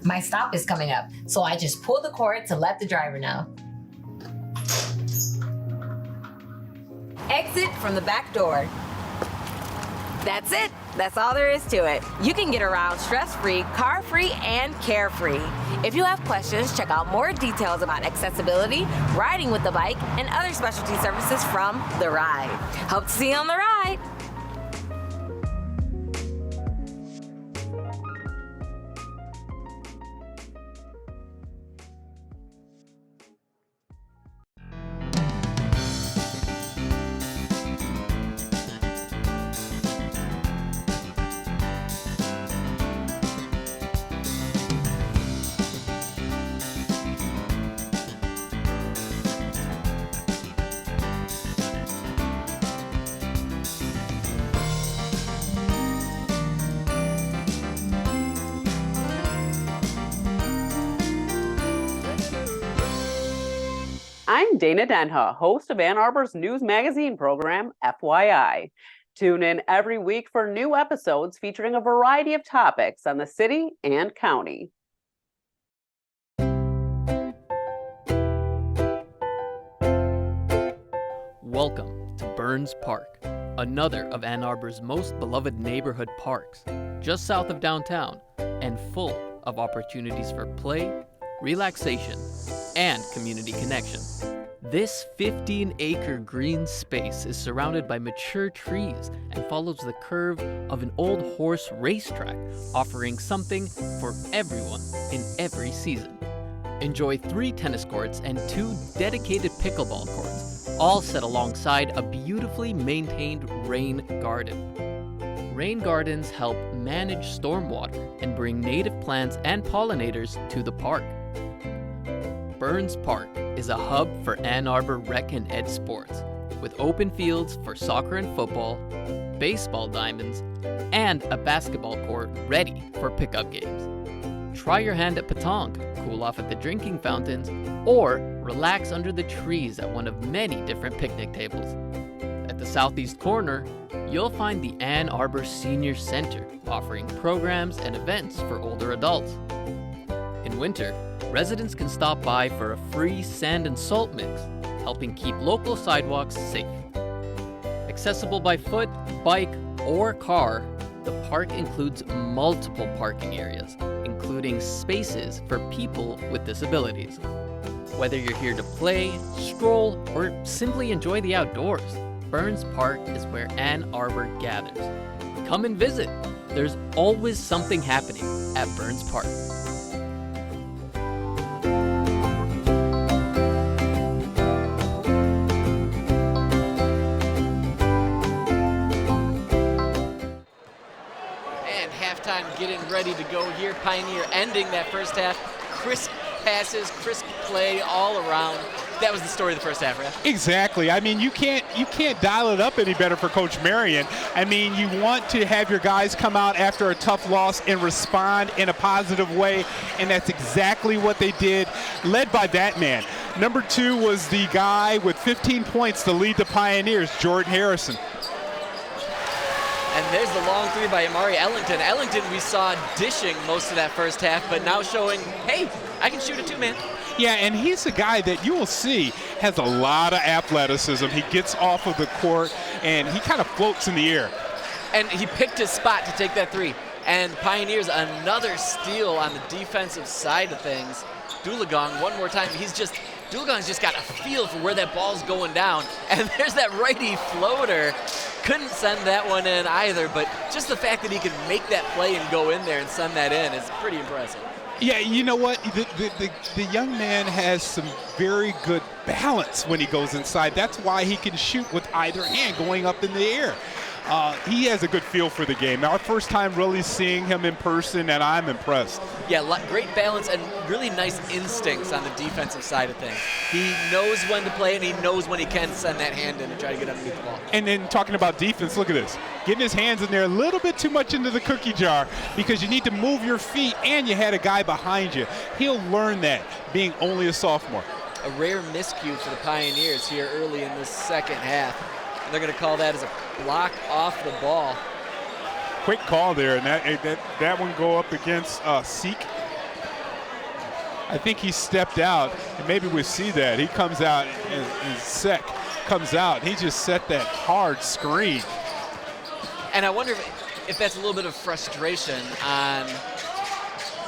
My stop is coming up, so I just pull the cord to let the driver know. Exit from the back door. That's it. That's all there is to it. You can get around stress-free, car-free, and carefree. If you have questions, check out more details about accessibility, riding with the bike, and other specialty services from The Ride. Hope to see you on the ride. I'm Dana Denha, host of Ann Arbor's news magazine program, FYI. Tune in every week for new episodes featuring a variety of topics on the city and county. Welcome to Burns Park, another of Ann Arbor's most beloved neighborhood parks, just south of downtown and full of opportunities for play, relaxation, and community connection. This 15-acre green space is surrounded by mature trees and follows the curve of an old horse racetrack, offering something for everyone in every season. Enjoy 3 tennis courts and 2 dedicated pickleball courts, all set alongside a beautifully maintained rain garden. Rain gardens help manage stormwater and bring native plants and pollinators to the park. Burns Park is a hub for Ann Arbor rec and ed sports, with open fields for soccer and football, baseball diamonds, and a basketball court ready for pickup games. Try your hand at petanque, cool off at the drinking fountains, or relax under the trees at one of many different picnic tables. At the southeast corner, you'll find the Ann Arbor Senior Center, offering programs and events for older adults. In winter, residents can stop by for a free sand and salt mix, helping keep local sidewalks safe. Accessible by foot, bike, or car, the park includes multiple parking areas, including spaces for people with disabilities. Whether you're here to play, stroll, or simply enjoy the outdoors, Burns Park is where Ann Arbor gathers. Come and visit. There's always something happening at Burns Park. And halftime getting ready to go here. Pioneer ending that first half. Crisp passes, crisp play all around. That was the story of the first half, right? Exactly. I mean, you can't dial it up any better for Coach Marion. I mean, you want to have your guys come out after a tough loss and respond in a positive way, and that's exactly what they did, led by that man. Number 2 was the guy with 15 points to lead the Pioneers, Jordan Harrison. And there's the long three by Amari Ellington. Ellington we saw dishing most of that first half, but now showing, hey, I can shoot it too, man. Yeah, and he's a guy that you will see has a lot of athleticism. He gets off of the court, and he kind of floats in the air. And he picked his spot to take that three. And Pioneers, another steal on the defensive side of things. Doolagong, one more time. Doolagong's just got a feel for where that ball's going down. And there's that righty floater. Couldn't send that one in either, but just the fact that he can make that play and go in there and send that in is pretty impressive. Yeah, you know what? The young man has some very good balance when he goes inside. That's why he can shoot with either hand going up in the air. He has a good feel for the game. Our first time really seeing him in person, and I'm impressed. Yeah, great balance and really nice instincts on the defensive side of things. He knows when to play, and he knows when he can send that hand in and try to get underneath the ball. And then talking about defense, look at this. Getting his hands in there a little bit too much into the cookie jar because you need to move your feet, and you had a guy behind you. He'll learn that, being only a sophomore. A rare miscue for the Pioneers here early in the second half. They're going to call that as a block off the ball. Quick call there, and that one go up against Seek. I think he stepped out, and maybe we see that. He comes out, and Sek comes out, and he just set that hard screen. And I wonder if that's a little bit of frustration on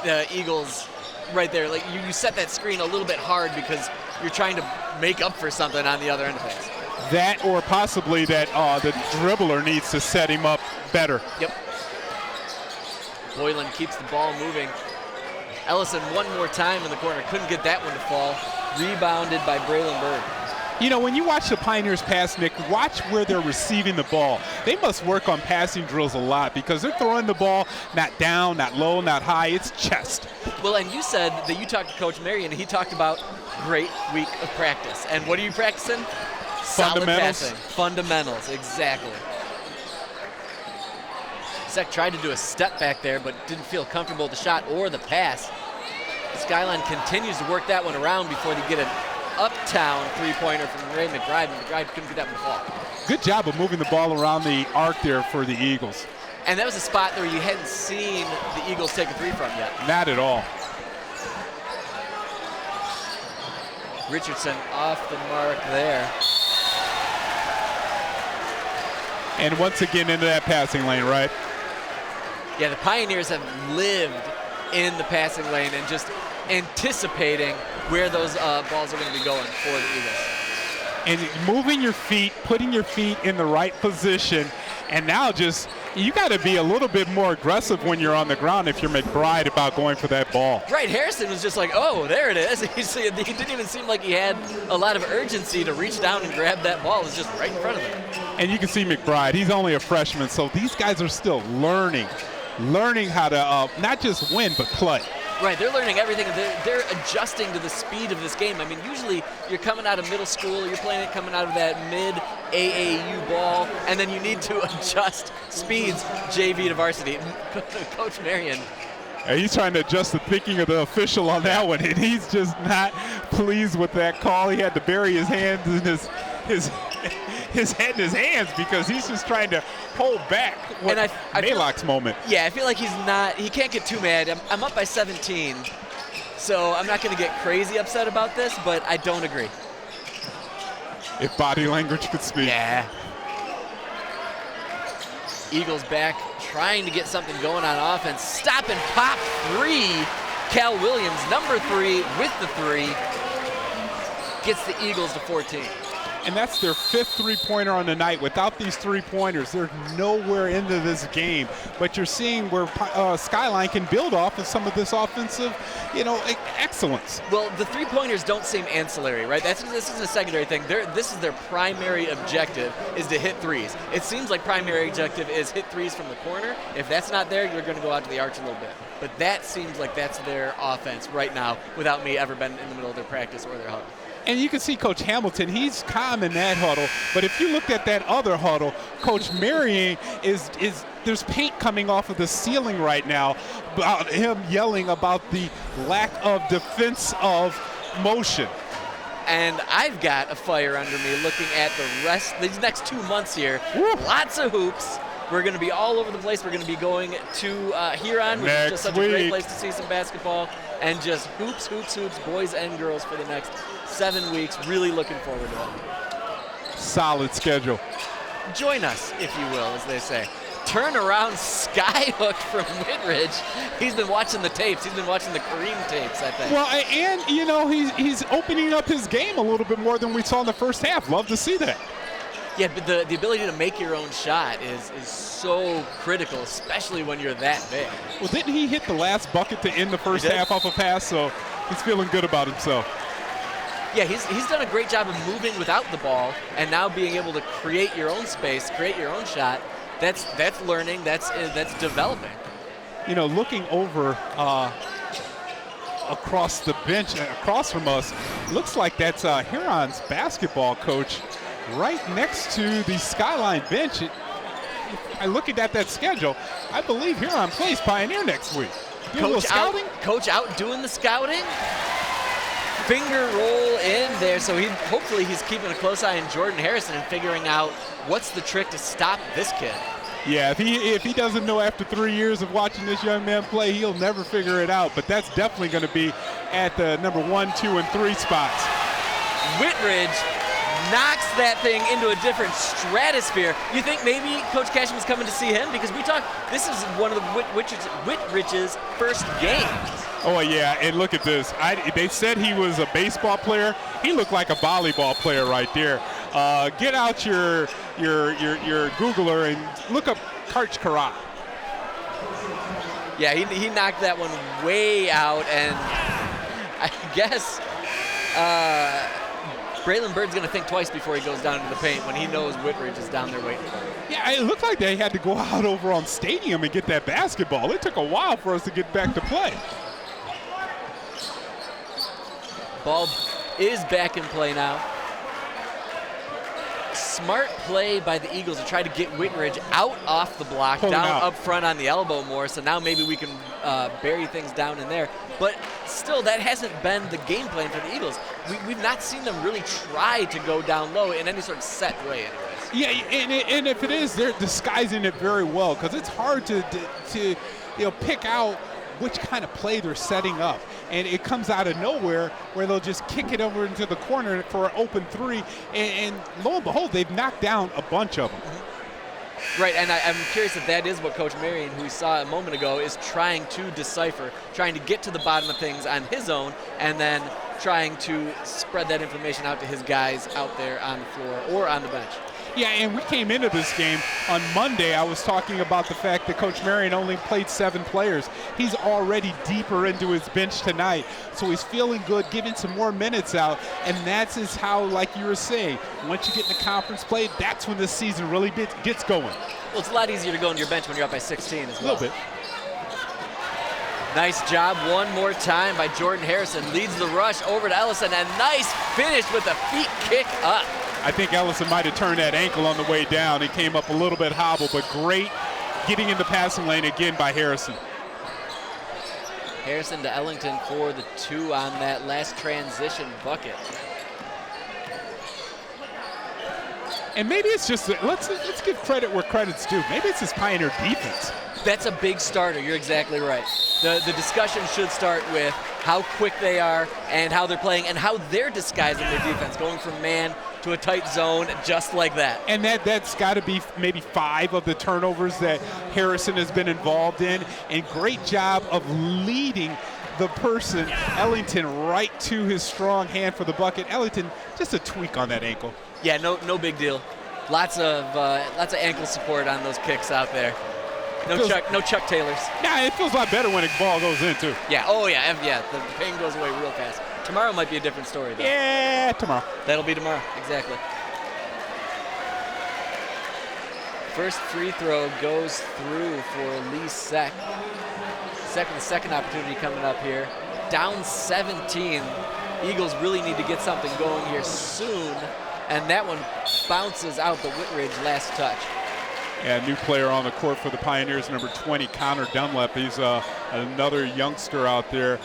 the Eagles right there. Like you set that screen a little bit hard because you're trying to make up for something on the other end of things. That or possibly that the dribbler needs to set him up better. Yep. Boylan keeps the ball moving. Ellison one more time in the corner. Couldn't get that one to fall. Rebounded by Braylon Bird. You know, when you watch the Pioneers pass, Nick, watch where they're receiving the ball. They must work on passing drills a lot because they're throwing the ball not down, not low, not high. It's chest. Well, and you said that you talked to Coach Marion, and he talked about great week of practice. And what are you practicing? Solid passing. Fundamentals, exactly. Sek tried to do a step back there, but didn't feel comfortable with the shot or the pass. Skyline continues to work that one around before they get an uptown three-pointer from Ray McBride, and McBride couldn't get that one to fall. Good job of moving the ball around the arc there for the Eagles. And that was a spot where you hadn't seen the Eagles take a three from yet. Not at all. Richardson off the mark there. And once again into that passing lane, right? Yeah, the Pioneers have lived in the passing lane and just anticipating where those balls are going to be going for the Eagles. And moving your feet, putting your feet in the right position, and now just, you got to be a little bit more aggressive when you're on the ground if you're McBride about going for that ball. Right, Harrison was just like, oh, there it is. He didn't even seem like he had a lot of urgency to reach down and grab that ball. It was just right in front of him. And you can see McBride, he's only a freshman, so these guys are still learning how to not just win, but play. Right, they're learning everything. They're adjusting to the speed of this game. I mean, usually you're coming out of middle school, you're playing it coming out of that mid-AAU ball, and then you need to adjust speeds JV to varsity. Coach Marion. He's trying to adjust the thinking of the official on that one, and he's just not pleased with that call. He had to bury his hands in his head in his hands because he's just trying to hold back Maylock's moment. Yeah, I feel like he can't get too mad. I'm up by 17, so I'm not going to get crazy upset about this, but I don't agree. If body language could speak. Yeah. Eagles back, trying to get something going on offense. Stop and pop three. Cal Williams, number 3, with the 3. gets the Eagles to 14. And that's their 5th three-pointer on the night. Without these three-pointers, they're nowhere into this game. But you're seeing where Skyline can build off of some of this offensive, excellence. Well, the three-pointers don't seem ancillary, right? This is a secondary thing. This is their primary objective, is to hit threes. It seems like primary objective is hit threes from the corner. If that's not there, you're going to go out to the arch a little bit. But that seems like that's their offense right now, without me ever been in the middle of their practice or their huddle. And you can see Coach Hamilton, he's calm in that huddle. But if you looked at that other huddle, Coach Marion there's paint coming off of the ceiling right now about him yelling about the lack of defensive motion. And I've got a fire under me looking at these next 2 months here. Woo. Lots of hoops. We're going to be all over the place. We're going to be going to Huron, which is just such a great place to see some basketball. And just hoops, boys and girls for the next 7 weeks. Really looking forward to it. Solid schedule. Join us, if you will, as they say. Turn around skyhook from Whitridge. He's been watching the tapes. He's been watching the Kareem tapes, I think. Well, and, he's opening up his game a little bit more than we saw in the first half. Love to see that. Yeah, but the ability to make your own shot is so critical, especially when you're that big. Well, didn't he hit the last bucket to end the first half off a pass? So he's feeling good about himself. Yeah, he's done a great job of moving without the ball and now being able to create your own space, create your own shot. That's learning. That's developing. Looking over across the bench, across from us, looks like that's Huron's basketball coach right next to the Skyline bench. I looking at that schedule, I believe Huron plays Pioneer next week. Coach out doing the scouting. Finger roll in there, so hopefully he's keeping a close eye on Jordan Harrison and figuring out what's the trick to stop this kid. Yeah, if he doesn't know after 3 years of watching this young man play, he'll never figure it out. But that's definitely going to be at the number 1, 2, and 3 spots. Whitridge knocks that thing into a different stratosphere. You think maybe Coach Cashin was coming to see him? Because this is one of the Whitridge's first games. Oh, yeah, and look at this. They said he was a baseball player. He looked like a volleyball player right there. Get out your Googler and look up Karch Karat. Yeah, he knocked that one way out, and I guess Braylon Bird's going to think twice before he goes down into the paint when he knows Whitridge is down there waiting for him. Yeah, it looked like they had to go out over on Stadium and get that basketball. It took a while for us to get back to play. Ball is back in play now. Smart play by the Eagles to try to get Whitridge out off the block, up front on the elbow more, so now maybe we can bury things down in there. But still, that hasn't been the game plan for the Eagles. We've not seen them really try to go down low in any sort of set way anyways. Yeah, and if it is, they're disguising it very well because it's hard to pick out which kind of play they're setting up. And it comes out of nowhere where they'll just kick it over into the corner for an open three. And lo and behold, they've knocked down a bunch of them. Right, and I'm curious if that is what Coach Marion, who we saw a moment ago, is trying to decipher, trying to get to the bottom of things on his own, and then trying to spread that information out to his guys out there on the floor or on the bench. Yeah, and we came into this game on Monday. I was talking about the fact that Coach Marion only played 7 players. He's already deeper into his bench tonight, so he's feeling good, giving some more minutes out, and that's how, like you were saying, once you get in the conference play, that's when the season really gets going. Well, it's a lot easier to go into your bench when you're up by 16 as well. A little bit. Nice job one more time by Jordan Harrison. Leads the rush over to Ellison. A nice finish with the feet kick up. I think Ellison might have turned that ankle on the way down. He came up a little bit hobbled, but great getting in the passing lane again by Harrison. Harrison to Ellington for the 2 on that last transition bucket. And maybe it's just, let's give credit where credit's due. Maybe it's his Pioneer defense. That's a big starter. You're exactly right. The discussion should start with how quick they are and how they're playing and how they're disguising their defense, going from man to a tight zone just like that. And that's got to be maybe 5 of the turnovers that Harrison has been involved in. And great job of leading the person, Ellington, right to his strong hand for the bucket. Ellington, just a tweak on that ankle. Yeah, no big deal. Lots of ankle support on those kicks out there. No Chuck Taylors. Nah, it feels a lot better when a ball goes in, too. Yeah, yeah. The pain goes away real fast. Tomorrow might be a different story, though. Yeah, tomorrow. That'll be tomorrow, exactly. First free throw goes through for Lee Seck. The second opportunity coming up here. Down 17. Eagles really need to get something going here soon. And that one bounces out the Whitridge last touch. Yeah, new player on the court for the Pioneers, number 20, Connor Dunlap. He's another youngster out there.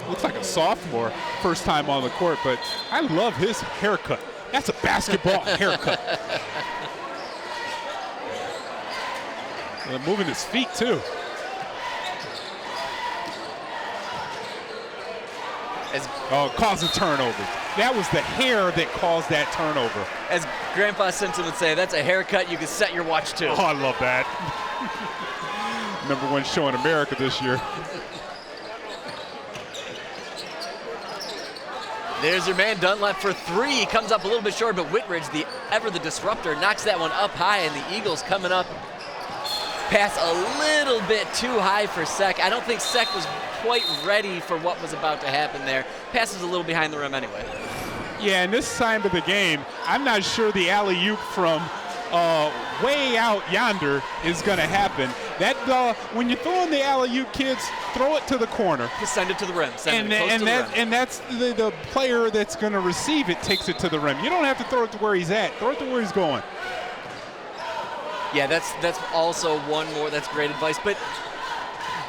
Looks like a sophomore, first time on the court, but I love his haircut. That's a basketball haircut. Moving his feet, too. Caused a turnover. That was the hair that caused that turnover. As Grandpa Simpson would say, that's a haircut you can set your watch to. Oh, I love that. Number one show in America this year. There's your man Dunlap for three. Comes up a little bit short, but Whitridge, the disruptor, knocks that one up high, and the Eagles coming up. Pass a little bit too high for Seck. I don't think Seck was quite ready for what was about to happen there. Pass was a little behind the rim anyway. Yeah, and this time of the game, I'm not sure the alley-oop from way out yonder is going to happen. That when you're throwing the alley-oop, kids, throw it to the corner. Just send it to the rim. And that's the player that's going to receive it takes it to the rim. You don't have to throw it to where he's at. Throw it to where he's going. Yeah, that's also one more. That's great advice. But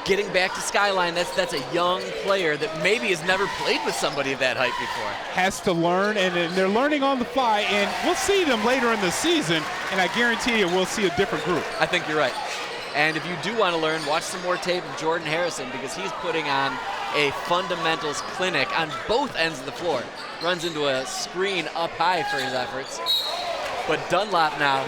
getting back to Skyline, that's a young player that maybe has never played with somebody of that height before. Has to learn, and they're learning on the fly, and we'll see them later in the season, and I guarantee you we'll see a different group. I think you're right. And if you do want to learn, watch some more tape of Jordan Harrison, because he's putting on a fundamentals clinic on both ends of the floor. Runs into a screen up high for his efforts. But Dunlap now,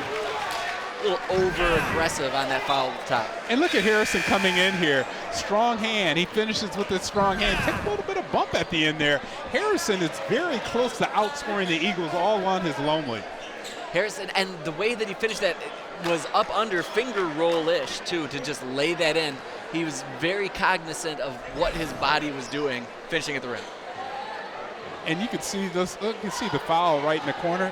a little over-aggressive on that foul at the top. And look at Harrison coming in here. Strong hand. He finishes with a strong hand. Take a little bit of bump at the end there. Harrison is very close to outscoring the Eagles all on his lonely. Harrison, and the way that he finished that was up under finger roll-ish, too, to just lay that in. He was very cognizant of what his body was doing, finishing at the rim. And you can see this. You can see the foul right in the corner.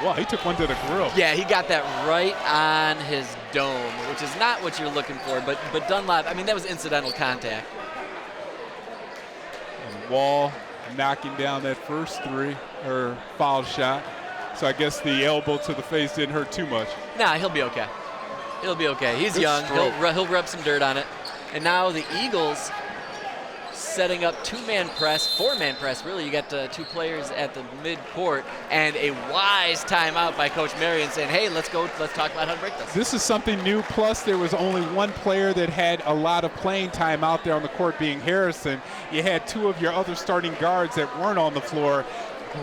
Well, he took one to the grill. Yeah, he got that right on his dome, which is not what you're looking for. But Dunlap, I mean, that was incidental contact. And Wall knocking down that first foul shot. So I guess the elbow to the face didn't hurt too much. Nah, he'll be okay. He'll be okay. He's Good young. stroke. He'll rub some dirt on it. And now the Eagles setting up four-man press. Really, you got two players at the mid-court, and a wise timeout by Coach Marion saying, hey, let's talk about how to break this. This is something new, plus there was only one player that had a lot of playing time out there on the court, being Harrison. You had two of your other starting guards that weren't on the floor.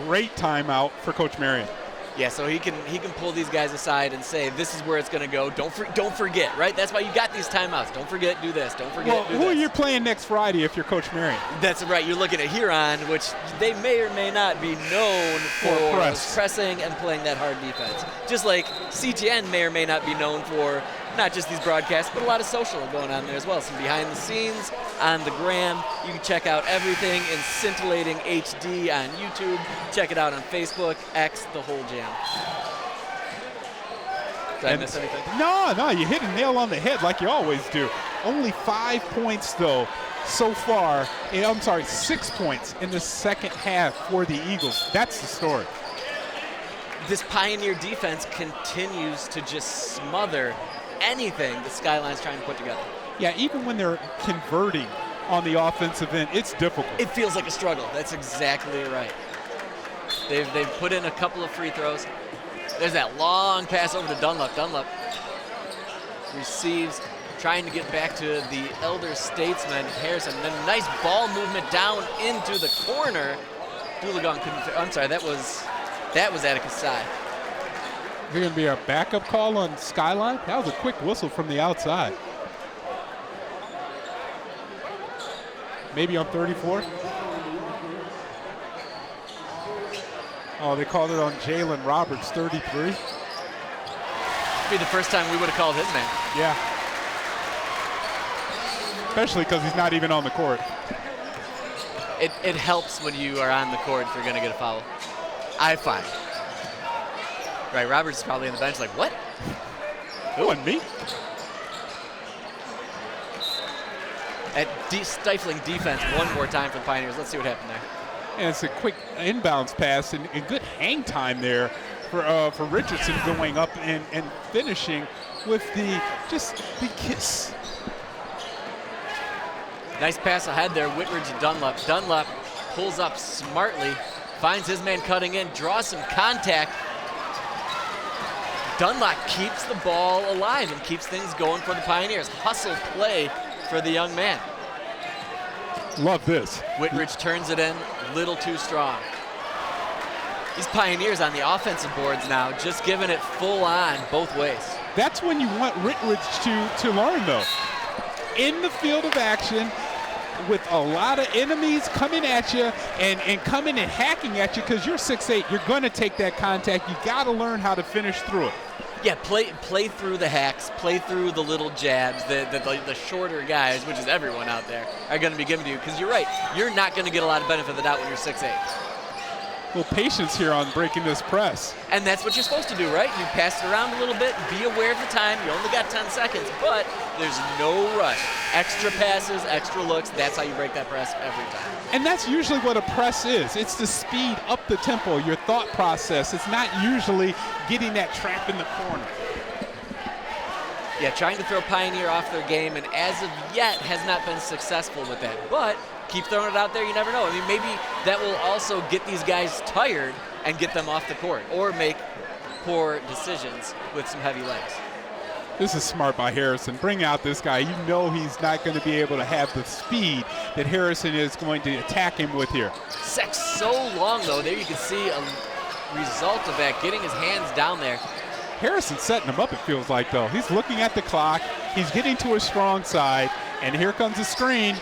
Great timeout for Coach Marion. Yeah, so he can pull these guys aside and say, this is where it's going to go. Don't forget, right? That's why you got these timeouts. Don't forget, do this. Don't forget, do this. Who are you playing next Friday if you're Coach Marion? That's right. You're looking at Huron, which they may or may not be known for pressing and playing that hard defense. Just like CTN may or may not be known for not just these broadcasts, but a lot of social going on there as well. Some behind the scenes on the gram. You can check out everything in scintillating HD on YouTube. Check it out on Facebook, X, the whole jam. Did I miss anything? No, you hit a nail on the head like you always do. Only 5 points, though, so far. I'm sorry, 6 points in the second half for the Eagles. That's the story. This Pioneer defense continues to just smother anything the Skyline's trying to put together. Yeah, even when they're converting on the offensive end, it's difficult. It feels like a struggle. That's exactly right. They've put in a couple of free throws. There's that long pass over to Dunlap. Dunlap receives, trying to get back to the elder statesman, Harrison. Then a nice ball movement down into the corner. Doulagon couldn't, I'm sorry, that was Atticus Sy. Is there going to be a backup call on Skyline? That was a quick whistle from the outside. maybe on 34. Oh, they called it on Jalen Roberts, 33. It'd be the first time we would have called his man. Yeah. Especially because he's not even on the court. It helps when you are on the court if you're going to get a foul. I find. Right, Roberts is probably on the bench like, what? It wasn't me. At stifling defense one more time for the Pioneers. Let's see what happened there. And it's a quick inbounds pass and good hang time there for Richardson going up and finishing with the kiss. Nice pass ahead there, Whitridge and Dunlap. Dunlap pulls up smartly, finds his man cutting in, draws some contact. Dunlap keeps the ball alive and keeps things going for the Pioneers. Hustle play for the young man. Love this. Whitridge turns it in, little too strong. These Pioneers on the offensive boards now, just giving it full on both ways. That's when you want Whitridge to learn, though. In the field of action, with a lot of enemies coming at you and coming and hacking at you because you're 6'8", you're going to take that contact. You got to learn how to finish through it. Yeah, play through the hacks, play through the little jabs, the shorter guys, which is everyone out there, are going to be given to you. Because you're right, you're not going to get a lot of benefit of the doubt when you're 6'8". A little patience here on breaking this press. And that's what you're supposed to do, right? You pass it around a little bit, be aware of the time. You only got 10 seconds, but there's no rush. Extra passes, extra looks, that's how you break that press every time. And that's usually what a press is. It's to speed up the tempo, your thought process. It's not usually getting that trap in the corner. Yeah, trying to throw Pioneer off their game, and as of yet has not been successful with that. But keep throwing it out there, you never know. I mean, maybe that will also get these guys tired and get them off the court, or make poor decisions with some heavy legs. This is smart by Harrison. Bring out this guy. You know he's not going to be able to have the speed that Harrison is going to attack him with here. Sec's so long, though. There you can see a result of that, getting his hands down there. Harrison's setting him up, it feels like, though. He's looking at the clock. He's getting to his strong side, and here comes the screen.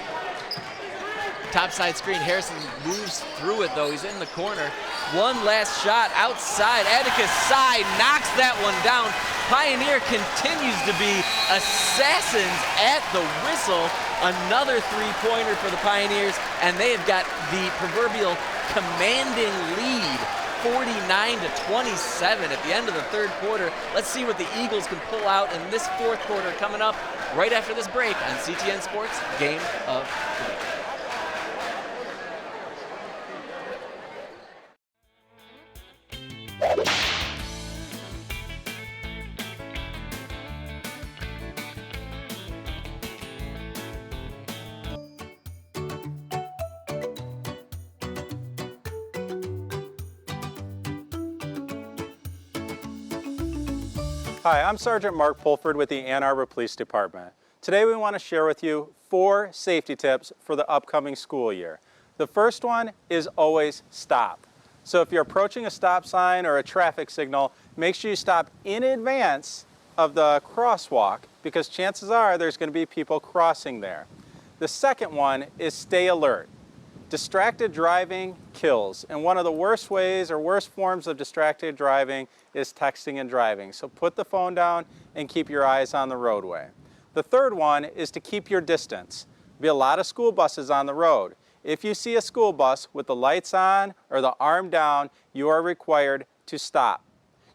Topside screen. Harrison moves through it, though. He's in the corner. One last shot outside. Atticus side knocks that one down. Pioneer continues to be assassins at the whistle. Another three-pointer for the Pioneers, and they have got the proverbial commanding lead, 49-27 at the end of the third quarter. Let's see what the Eagles can pull out in this fourth quarter coming up right after this break on CTN Sports Game of the Week. Hi, I'm Sergeant Mark Pulford with the Ann Arbor Police Department. Today we want to share with you 4 safety tips for the upcoming school year. The first one is always stop. So if you're approaching a stop sign or a traffic signal, make sure you stop in advance of the crosswalk because chances are there's going to be people crossing there. The second one is stay alert. Distracted driving kills, and one of the worst ways or worst forms of distracted driving is texting and driving. So put the phone down and keep your eyes on the roadway. The third one is to keep your distance. There'll be a lot of school buses on the road. If you see a school bus with the lights on or the arm down, you are required to stop.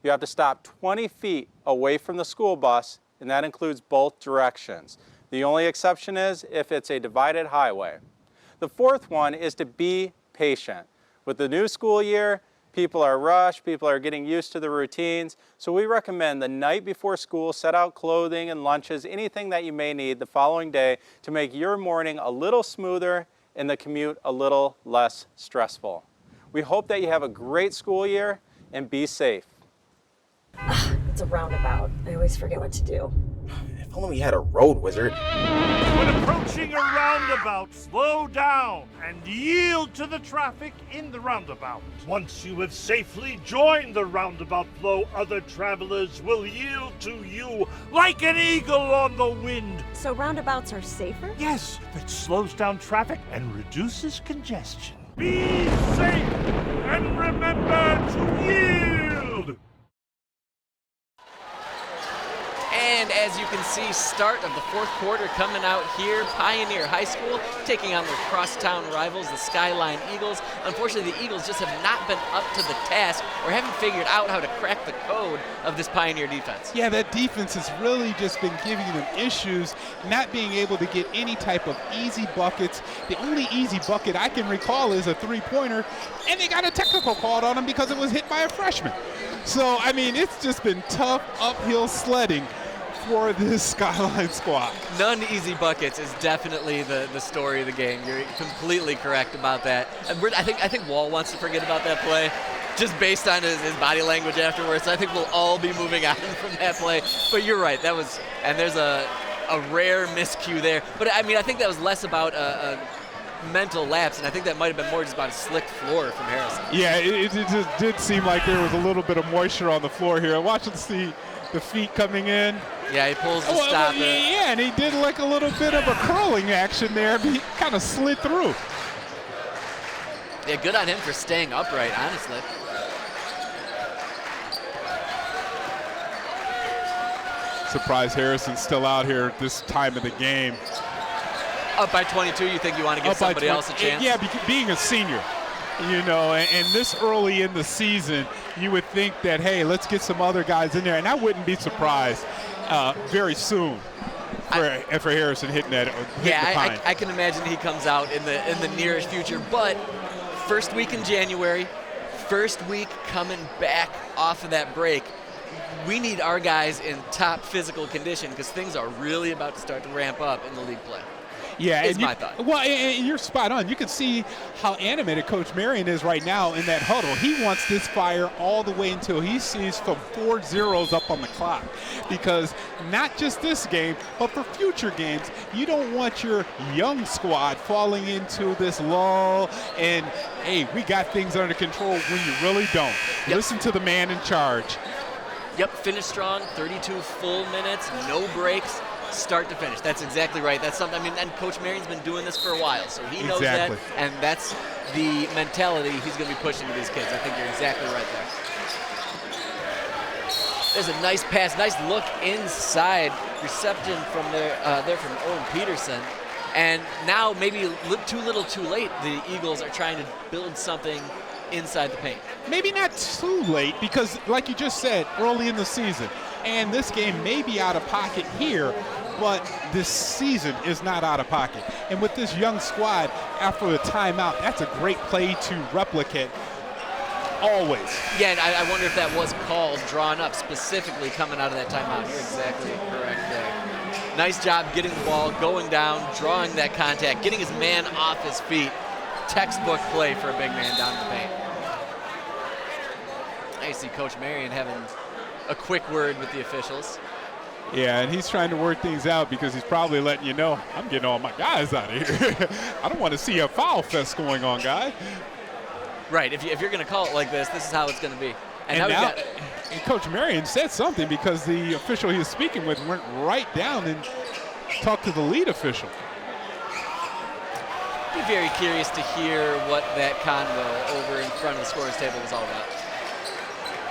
You have to stop 20 feet away from the school bus, and that includes both directions. The only exception is if it's a divided highway. The fourth one is to be patient. With the new school year, people are rushed, people are getting used to the routines, so we recommend the night before school, set out clothing and lunches, anything that you may need the following day to make your morning a little smoother and the commute a little less stressful. We hope that you have a great school year and be safe. It's a roundabout. I always forget what to do. If told him he had a road wizard. When approaching a roundabout, slow down and yield to the traffic in the roundabout. Once you have safely joined the roundabout flow, other travelers will yield to you like an eagle on the wind. So roundabouts are safer? Yes, that slows down traffic and reduces congestion. Be safe and remember to yield. And as you can see, start of the fourth quarter coming out here. Pioneer High School taking on their crosstown rivals, the Skyline Eagles. Unfortunately, the Eagles just have not been up to the task or haven't figured out how to crack the code of this Pioneer defense. Yeah, that defense has really just been giving them issues, not being able to get any type of easy buckets. The only easy bucket I can recall is a three-pointer, and they got a technical called on them because it was hit by a freshman. So, I mean, it's just been tough uphill sledding for this Skyline squad. None easy buckets is definitely the story of the game. You're completely correct about that. And I think Wall wants to forget about that play just based on his body language afterwards. So I think we'll all be moving on from that play. But you're right, and there's a rare miscue there. But I mean, I think that was less about a mental lapse, and I think that might have been more just about a slick floor from Harrison. Yeah, it just did seem like there was a little bit of moisture on the floor here. Watching the feet coming in. Yeah, he pulls to stop it. Yeah, and he did like a little bit of a curling action there. He kind of slid through. Yeah, good on him for staying upright, honestly. Surprised Harrison's still out here at this time of the game. Up by 22, you think you want to give somebody else a chance? Yeah, being a senior, you know, and this early in the season, you would think that, hey, let's get some other guys in there, and I wouldn't be surprised very soon for Harrison hitting that. I can imagine he comes out in the nearest future, but first week in January, first week coming back off of that break, we need our guys in top physical condition because things are really about to start to ramp up in the league play. Yeah, is my thought. Well, and you're spot on. You can see how animated Coach Marion is right now in that huddle. He wants this fire all the way until he sees from 4 zeros up on the clock. Because not just this game, but for future games, you don't want your young squad falling into this lull and, hey, we got things under control when you really don't. Yep. Listen to the man in charge. Yep, finish strong, 32 full minutes, no breaks. Start to finish. That's exactly right. That's something, I mean, and Coach Marion's been doing this for a while, so he knows that, and that's the mentality he's going to be pushing to these kids. I think you're exactly right there. There's a nice pass, nice look inside. Reception from there from Owen Peterson. And now maybe too little too late, the Eagles are trying to build something inside the paint. Maybe not too late because, like you just said, early in the season, and this game may be out of pocket here, but this season is not out of pocket. And with this young squad, after the timeout, that's a great play to replicate always. Yeah, and I wonder if that was called, drawn up specifically coming out of that timeout. You're exactly correct there. Nice job getting the ball, going down, drawing that contact, getting his man off his feet. Textbook play for a big man down in the paint. I see Coach Marion having a quick word with the officials. Yeah, and he's trying to work things out because he's probably letting you know, I'm getting all my guys out of here. I don't want to see a foul fest going on, guy. Right, if you're going to call it like this is how it's going to be. And now Coach Marion said something because the official he was speaking with went right down and talked to the lead official. Be very curious to hear what that convo over in front of the scorer's table was all about.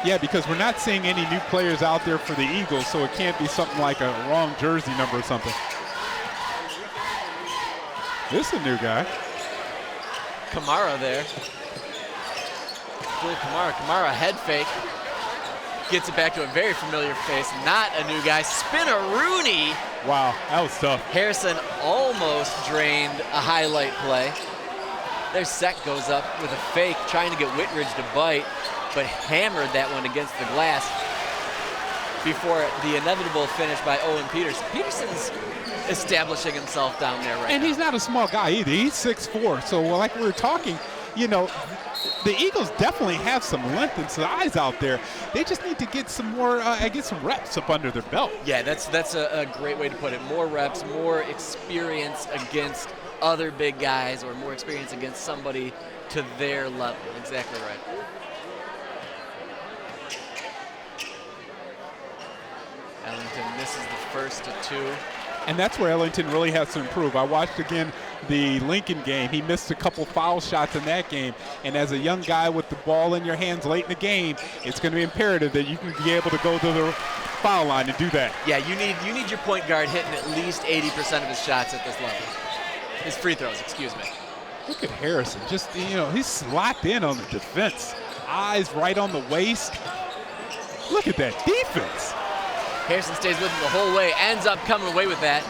Yeah, because we're not seeing any new players out there for the Eagles, so it can't be something like a wrong jersey number or something. This is a new guy. Kamara there. Bill Kamara head fake. Gets it back to a very familiar face. Not a new guy. Spin-a-Rooney. Wow, that was tough. Harrison almost drained a highlight play. Their Sec goes up with a fake, trying to get Whitridge to bite, but hammered that one against the glass before the inevitable finish by Owen Peterson. Peterson's establishing himself down there right now. And he's not a small guy either. He's 6'4", so like we were talking, you know, the Eagles definitely have some length and size out there. They just need to get some more, get some reps up under their belt. Yeah, that's a great way to put it. More reps, more experience against other big guys, or more experience against somebody to their level. Exactly right. Ellington misses the first to 2. And that's where Ellington really has to improve. I watched again the Lincoln game. He missed a couple foul shots in that game. And as a young guy with the ball in your hands late in the game, it's going to be imperative that you can be able to go to the foul line and do that. Yeah, you need your point guard hitting at least 80% of his shots at this level. His free throws, excuse me. Look at Harrison. Just, he's locked in on the defense. Eyes right on the waist. Look at that defense. Harrison stays with him the whole way, ends up coming away with that.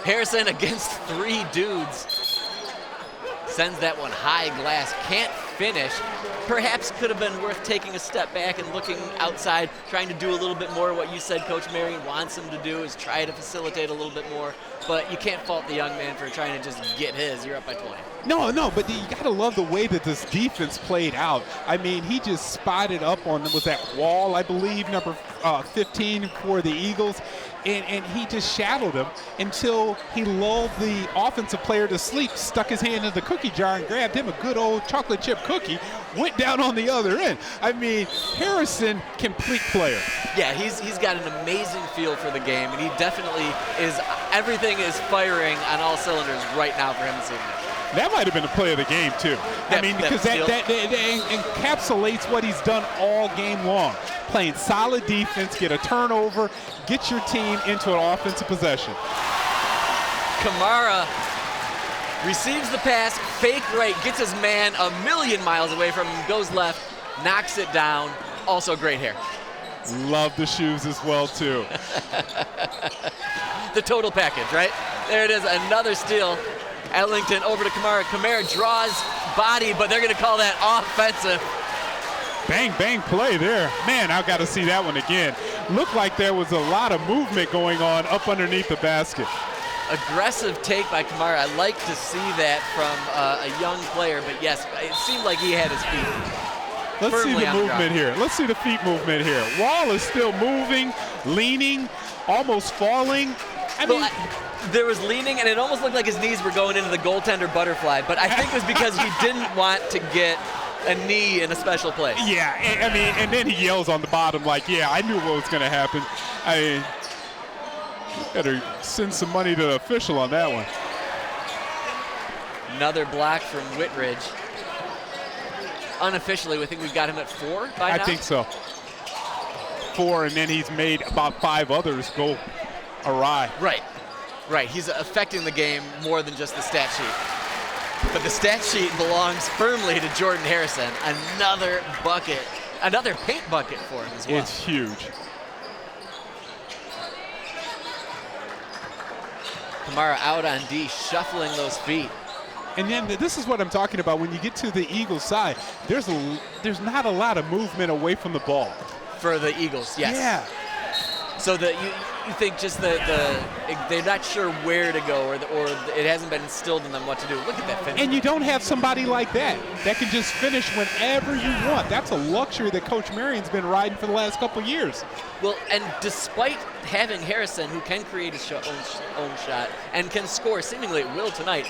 Harrison against 3 dudes. Sends that one high glass, can't finish. Perhaps could have been worth taking a step back and looking outside, trying to do a little bit more. What you said Coach Marion wants him to do is try to facilitate a little bit more. But you can't fault the young man for trying to just get his. You're up by 20. No, but you got to love the way that this defense played out. I mean, he just spotted up on, was that wall, I believe, number 15 for the Eagles, and he just shadowed him until he lulled the offensive player to sleep, stuck his hand in the cookie jar and grabbed him a good old chocolate chip cookie, went down on the other end. I mean, Harrison, complete player. Yeah, he's got an amazing feel for the game, and he definitely is. Everything is firing on all cylinders right now for him this evening. That might have been the play of the game, too. I mean, because that encapsulates what he's done all game long. Playing solid defense, get a turnover, get your team into an offensive possession. Kamara receives the pass, fake right, gets his man a million miles away from him, goes left, knocks it down. Also great hair. Love the shoes as well, too. The total package, right? There it is, another steal. Ellington over to Kamara. Kamara draws body, but they're going to call that offensive. Bang, bang play there. Man, I've got to see that one again. Looked like there was a lot of movement going on up underneath the basket. Aggressive take by Kamara. I like to see that from a young player, but yes, it seemed like he had his feet. Let's see the movement here. Let's see the feet movement here. Wall is still moving, leaning, almost falling. There was leaning, and it almost looked like his knees were going into the goaltender butterfly, but I think it was because he didn't want to get a knee in a special place. Yeah, I mean, and then he yells on the bottom like, yeah, I knew what was going to happen. I mean, better send some money to the official on that one. Another block from Whitridge. Unofficially, we think we've got him at 4 by now? I think so. 4, and then he's made about 5 others go awry. Right, he's affecting the game more than just the stat sheet. But the stat sheet belongs firmly to Jordan Harrison. Another bucket, another paint bucket for him as well. It's huge. Kamara out on D, shuffling those feet. And then this is what I'm talking about. When you get to the Eagles side, there's not a lot of movement away from the ball. For the Eagles, yes. Yeah. So that you think just they're not sure where to go, or it hasn't been instilled in them what to do. Look at that finish. And you don't have somebody like that can just finish whenever you want. That's a luxury that Coach Marion's been riding for the last couple of years. Well, and despite having Harrison, who can create his own shot and can score seemingly at will tonight,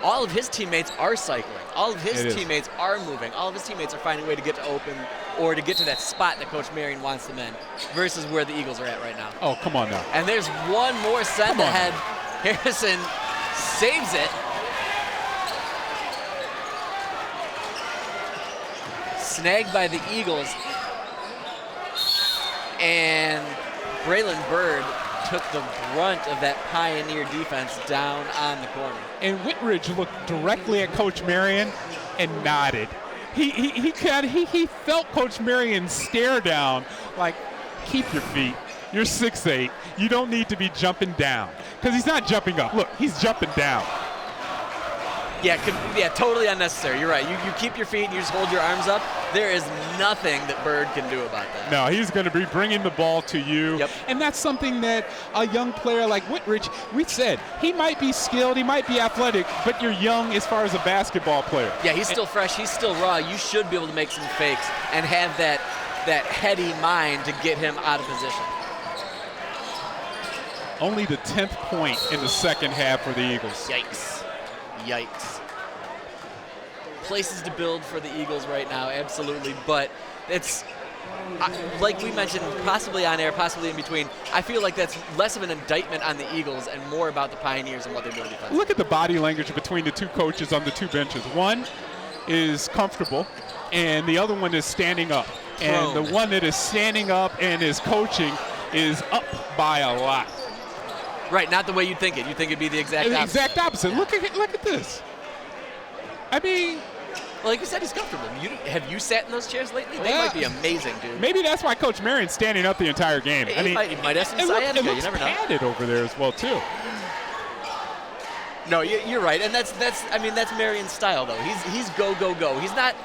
all of his teammates are cycling. All of his teammates are moving. All of his teammates are finding a way to get to open or to get to that spot that Coach Marion wants them in versus where the Eagles are at right now. Oh, come on now. And there's one more send ahead. Harrison saves it. Snagged by the Eagles. And Braylon Bird took the brunt of that Pioneer defense down on the corner. And Whitridge looked directly at Coach Marion and nodded. He felt Coach Marion stare down like, keep your feet. You're 6'8". You don't need to be jumping down. Because he's not jumping up. Look, he's jumping down. Yeah, totally unnecessary. You're right. You keep your feet and you just hold your arms up. There is nothing that Bird can do about that. No, he's going to be bringing the ball to you. Yep. And that's something that a young player like Whitridge, we said, he might be skilled, he might be athletic, but you're young as far as a basketball player. Yeah, he's still fresh. He's still raw. You should be able to make some fakes and have that heady mind to get him out of position. Only the 10th point in the second half for the Eagles. Yikes. Places to build for the Eagles right now, absolutely. But it's, like we mentioned, possibly on air, possibly in between, I feel like that's less of an indictment on the Eagles and more about the Pioneers and what they're doing defensively. Look at the body language between the two coaches on the two benches. One is comfortable, and the other one is standing up. And the one that is standing up and is coaching is up by a lot. Right, not the way you'd think it. You'd think it'd be the exact opposite. Exact opposite. Look at this. I mean, well, like you said, he's comfortable. Have you sat in those chairs lately? They might be amazing, dude. Maybe that's why Coach Marion's standing up the entire game. He might have some sciatica. It looks you never know. padded over there as well too. No, you're right, and that's Marion's style though. He's go. He's not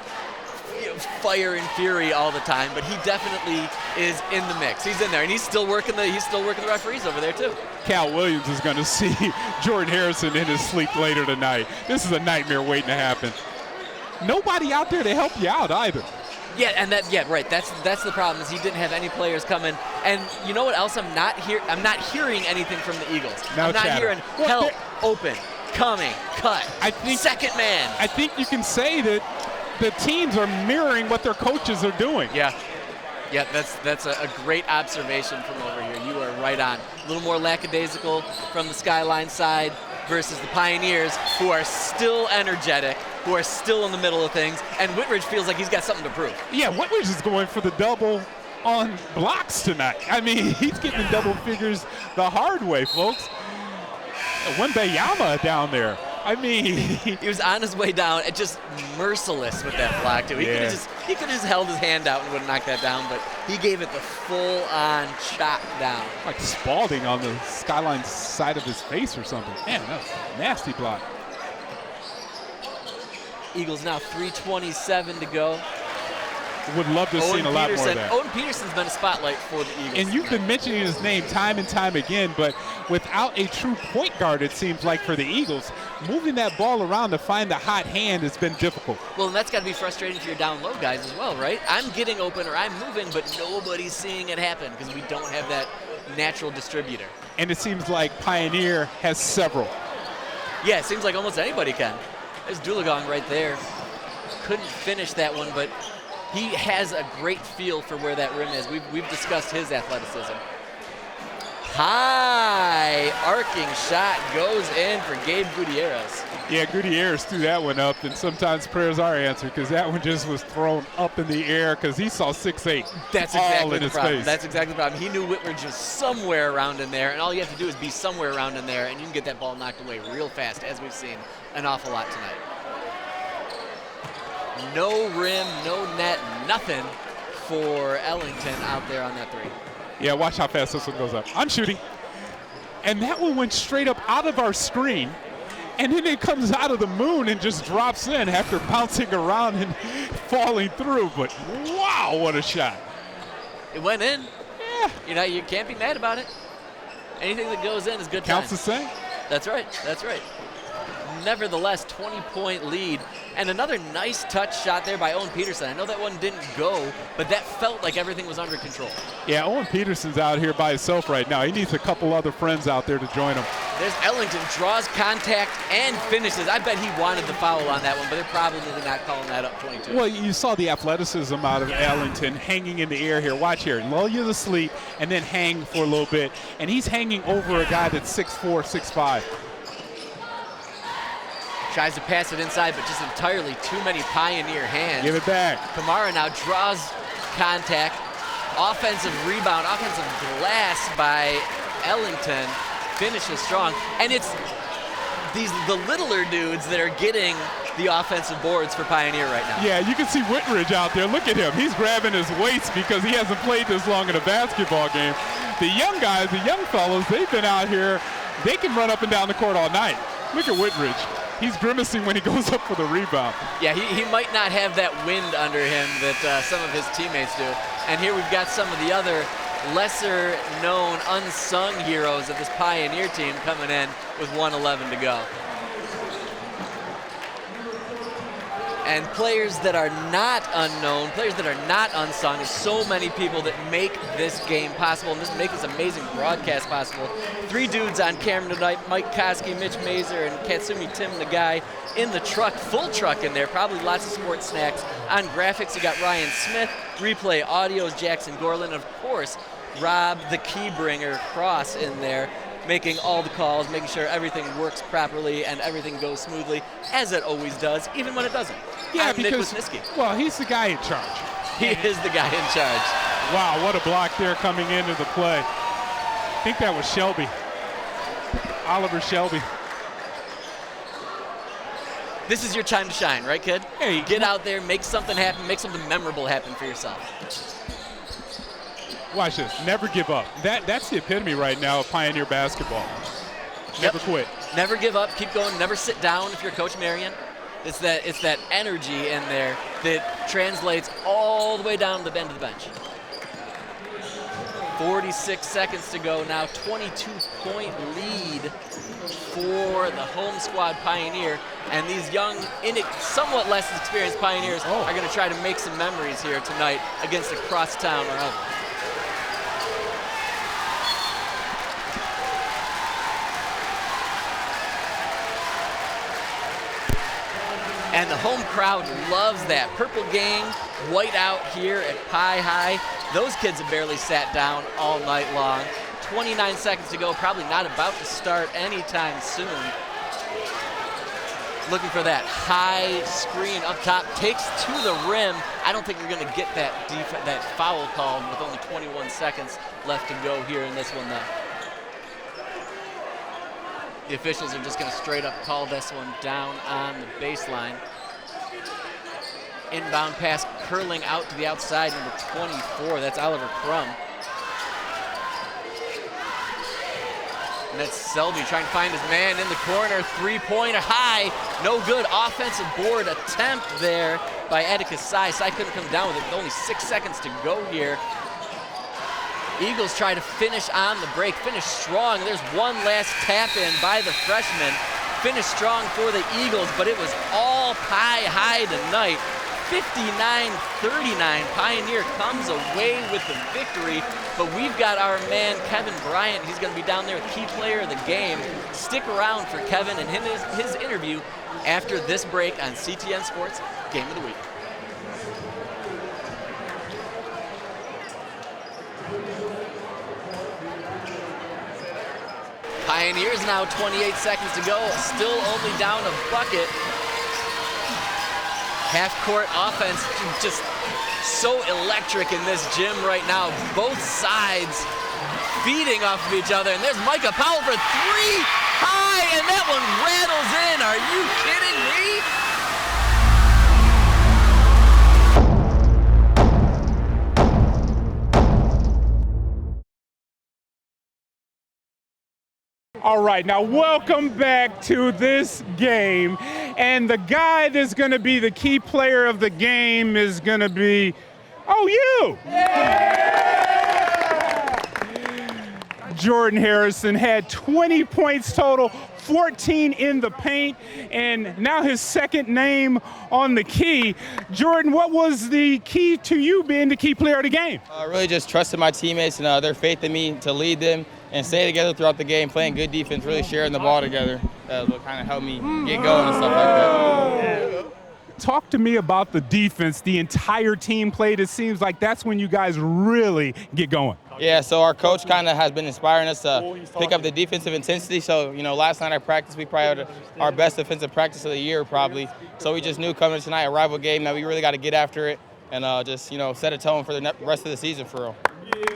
fire and fury all the time, but he definitely is in the mix. He's in there, and he's still working the referees over there too. Cal Williams is going to see Jordan Harrison in his sleep later tonight. This is a nightmare waiting to happen. Nobody out there to help you out either. Yeah, right. That's the problem, is he didn't have any players coming. And you know what else I'm not hearing anything from the Eagles. Now I'm not hearing help, open, coming, cut, second man. I think you can say that the teams are mirroring what their coaches are doing. Yeah, that's a great observation from over here. You are right on. A little more lackadaisical from the Skyline side versus the Pioneers, who are still energetic, who are still in the middle of things, and Whitridge feels like he's got something to prove. Yeah, Whitridge is going for the double on blocks tonight. I mean, he's getting in double figures the hard way, folks. Wembayama down there. I mean, he was on his way down and just merciless with that block too. He could have just held his hand out and would have knocked that down, but he gave it the full-on chop down. Like Spalding on the Skyline side of his face or something. Man, that's a nasty block. Eagles now 3:27 to go. Would love to have seen a lot more of that. Owen Peterson's been a spotlight for the Eagles. And you've been mentioning his name time and time again, but without a true point guard, it seems like for the Eagles, moving that ball around to find the hot hand has been difficult. Well, and that's got to be frustrating for your down low guys as well, right? I'm getting open or I'm moving, but nobody's seeing it happen because we don't have that natural distributor. And it seems like Pioneer has several. Yeah, it seems like almost anybody can. There's Dulagong right there. Couldn't finish that one, but he has a great feel for where that rim is. We've discussed his athleticism. High arcing shot goes in for Gabe Gutierrez. Yeah, Gutierrez threw that one up, and sometimes prayers are answered because that one just was thrown up in the air because he saw 6'8". That's all exactly in the his problem. face. That's exactly the problem. He knew Whitridge was somewhere around in there, and all you have to do is be somewhere around in there, and you can get that ball knocked away real fast, as we've seen an awful lot tonight. No rim, no net, nothing for Ellington out there on that three. Yeah, watch how fast this one goes up. I'm shooting. And that one went straight up out of our screen, and then it comes out of the moon and just drops in after bouncing around and falling through. But wow, what a shot. It went in. Yeah. You can't be mad about it. Anything that goes in is good time. Counts the same. That's right. Nevertheless, 20-point lead. And another nice touch shot there by Owen Peterson. I know that one didn't go, but that felt like everything was under control. Yeah, Owen Peterson's out here by himself right now. He needs a couple other friends out there to join him. There's Ellington, draws contact and finishes. I bet he wanted the foul on that one, but they're probably not calling that up 22. Well, you saw the athleticism out of Ellington hanging in the air here. Watch here. Lull you to sleep and then hang for a little bit. And he's hanging over a guy that's 6'4", 6'5". Tries to pass it inside, but just entirely too many Pioneer hands. Give it back. Kamara now draws contact. Offensive rebound, offensive glass by Ellington. Finishes strong. And it's the littler dudes that are getting the offensive boards for Pioneer right now. Yeah, you can see Whitridge out there. Look at him. He's grabbing his waist because he hasn't played this long in a basketball game. The young guys, the young fellas, they've been out here. They can run up and down the court all night. Look at Whitridge. He's grimacing when he goes up for the rebound. Yeah, he might not have that wind under him that some of his teammates do. And here we've got some of the other lesser-known, unsung heroes of this Pioneer team coming in with 1:11 to go. And players that are not unknown, players that are not unsung, is so many people that make this game possible and make this amazing broadcast possible. 3 dudes on camera tonight, Mike Koski, Mitch Mazer, and Katsumi Tim, the guy in the truck, full truck in there, probably lots of sports snacks. On graphics, you got Ryan Smith, replay audio is Jackson Gorlin, of course, Rob, the keybringer, Cross in there, making all the calls, making sure everything works properly and everything goes smoothly, as it always does, even when it doesn't. Yeah, I'm Nick because, Wisniewski. well, he's the guy in charge. He is the guy in charge. Wow, what a block there coming into the play. I think that was Shelby. Oliver Shelby. This is your time to shine, right, kid? Hey, get out there, make something happen, make something memorable happen for yourself. Watch this. Never give up. That's the epitome right now of Pioneer basketball. Never quit. Never give up. Keep going. Never sit down if you're Coach Marion. It's that energy in there that translates all the way down to the end of the bench. 46 seconds to go now. 22-point lead for the home squad Pioneer. And these young, somewhat less experienced Pioneers are going to try to make some memories here tonight against a crosstown rival. And the home crowd loves that. Purple gang, white out here at Pi High. Those kids have barely sat down all night long. 29 seconds to go, probably not about to start anytime soon. Looking for that high screen up top, takes to the rim. I don't think you're gonna get that foul called with only 21 seconds left to go here in this one though. The officials are just going to straight up call this one down on the baseline. Inbound pass curling out to the outside, number 24. That's Oliver Crum. And that's Selby trying to find his man in the corner. Three-pointer high. No good. Offensive board attempt there by Atticus Sai. Sai couldn't come down with it with only 6 seconds to go here. Eagles try to finish on the break, finish strong. There's one last tap in by the freshman. Finish strong for the Eagles, but it was all Pi High tonight. 59-39. Pioneer comes away with the victory, but we've got our man Kevin Bryant. He's going to be down there, key player of the game. Stick around for Kevin and his interview after this break on CTN Sports Game of the Week. Pioneers now 28 seconds to go, still only down a bucket. Half-court offense just so electric in this gym right now. Both sides feeding off of each other. And there's Micah Powell for three, high, and that one rattles in. Are you kidding me? All right, now welcome back to this game. And the guy that's going to be the key player of the game is going to be, you! Yeah! Jordan Harrison had 20 points total, 14 in the paint, and now his second name on the key. Jordan, what was the key to you being the key player of the game? Really just trusting my teammates and their faith in me to lead them and stay together throughout the game, playing good defense, really sharing the ball together. That will kind of help me get going and stuff like that. Talk to me about the defense. The entire team played. It seems like that's when you guys really get going. Yeah, so our coach kind of has been inspiring us to pick up the defensive intensity. So, last night I practiced, we probably had our best defensive practice of the year probably. So we just knew coming tonight, a rival game, that we really got to get after it and just, set a tone for the rest of the season for real.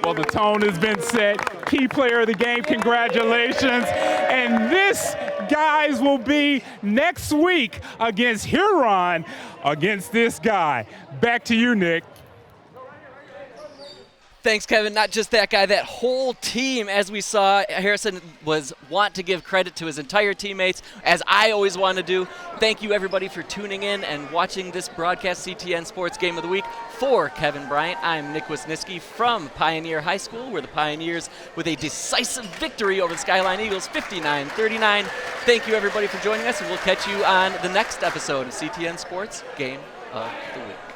Well, the tone has been set. Key player of the game, congratulations. And this, guys, will be next week against Huron, against this guy. Back to you, Nick. Thanks, Kevin. Not just that guy, that whole team. As we saw, Harrison want to give credit to his entire teammates, as I always want to do. Thank you, everybody, for tuning in and watching this broadcast CTN Sports Game of the Week. For Kevin Bryant, I'm Nick Wisniewski from Pioneer High School, where the Pioneers with a decisive victory over the Skyline Eagles, 59-39. Thank you, everybody, for joining us, and we'll catch you on the next episode of CTN Sports Game of the Week.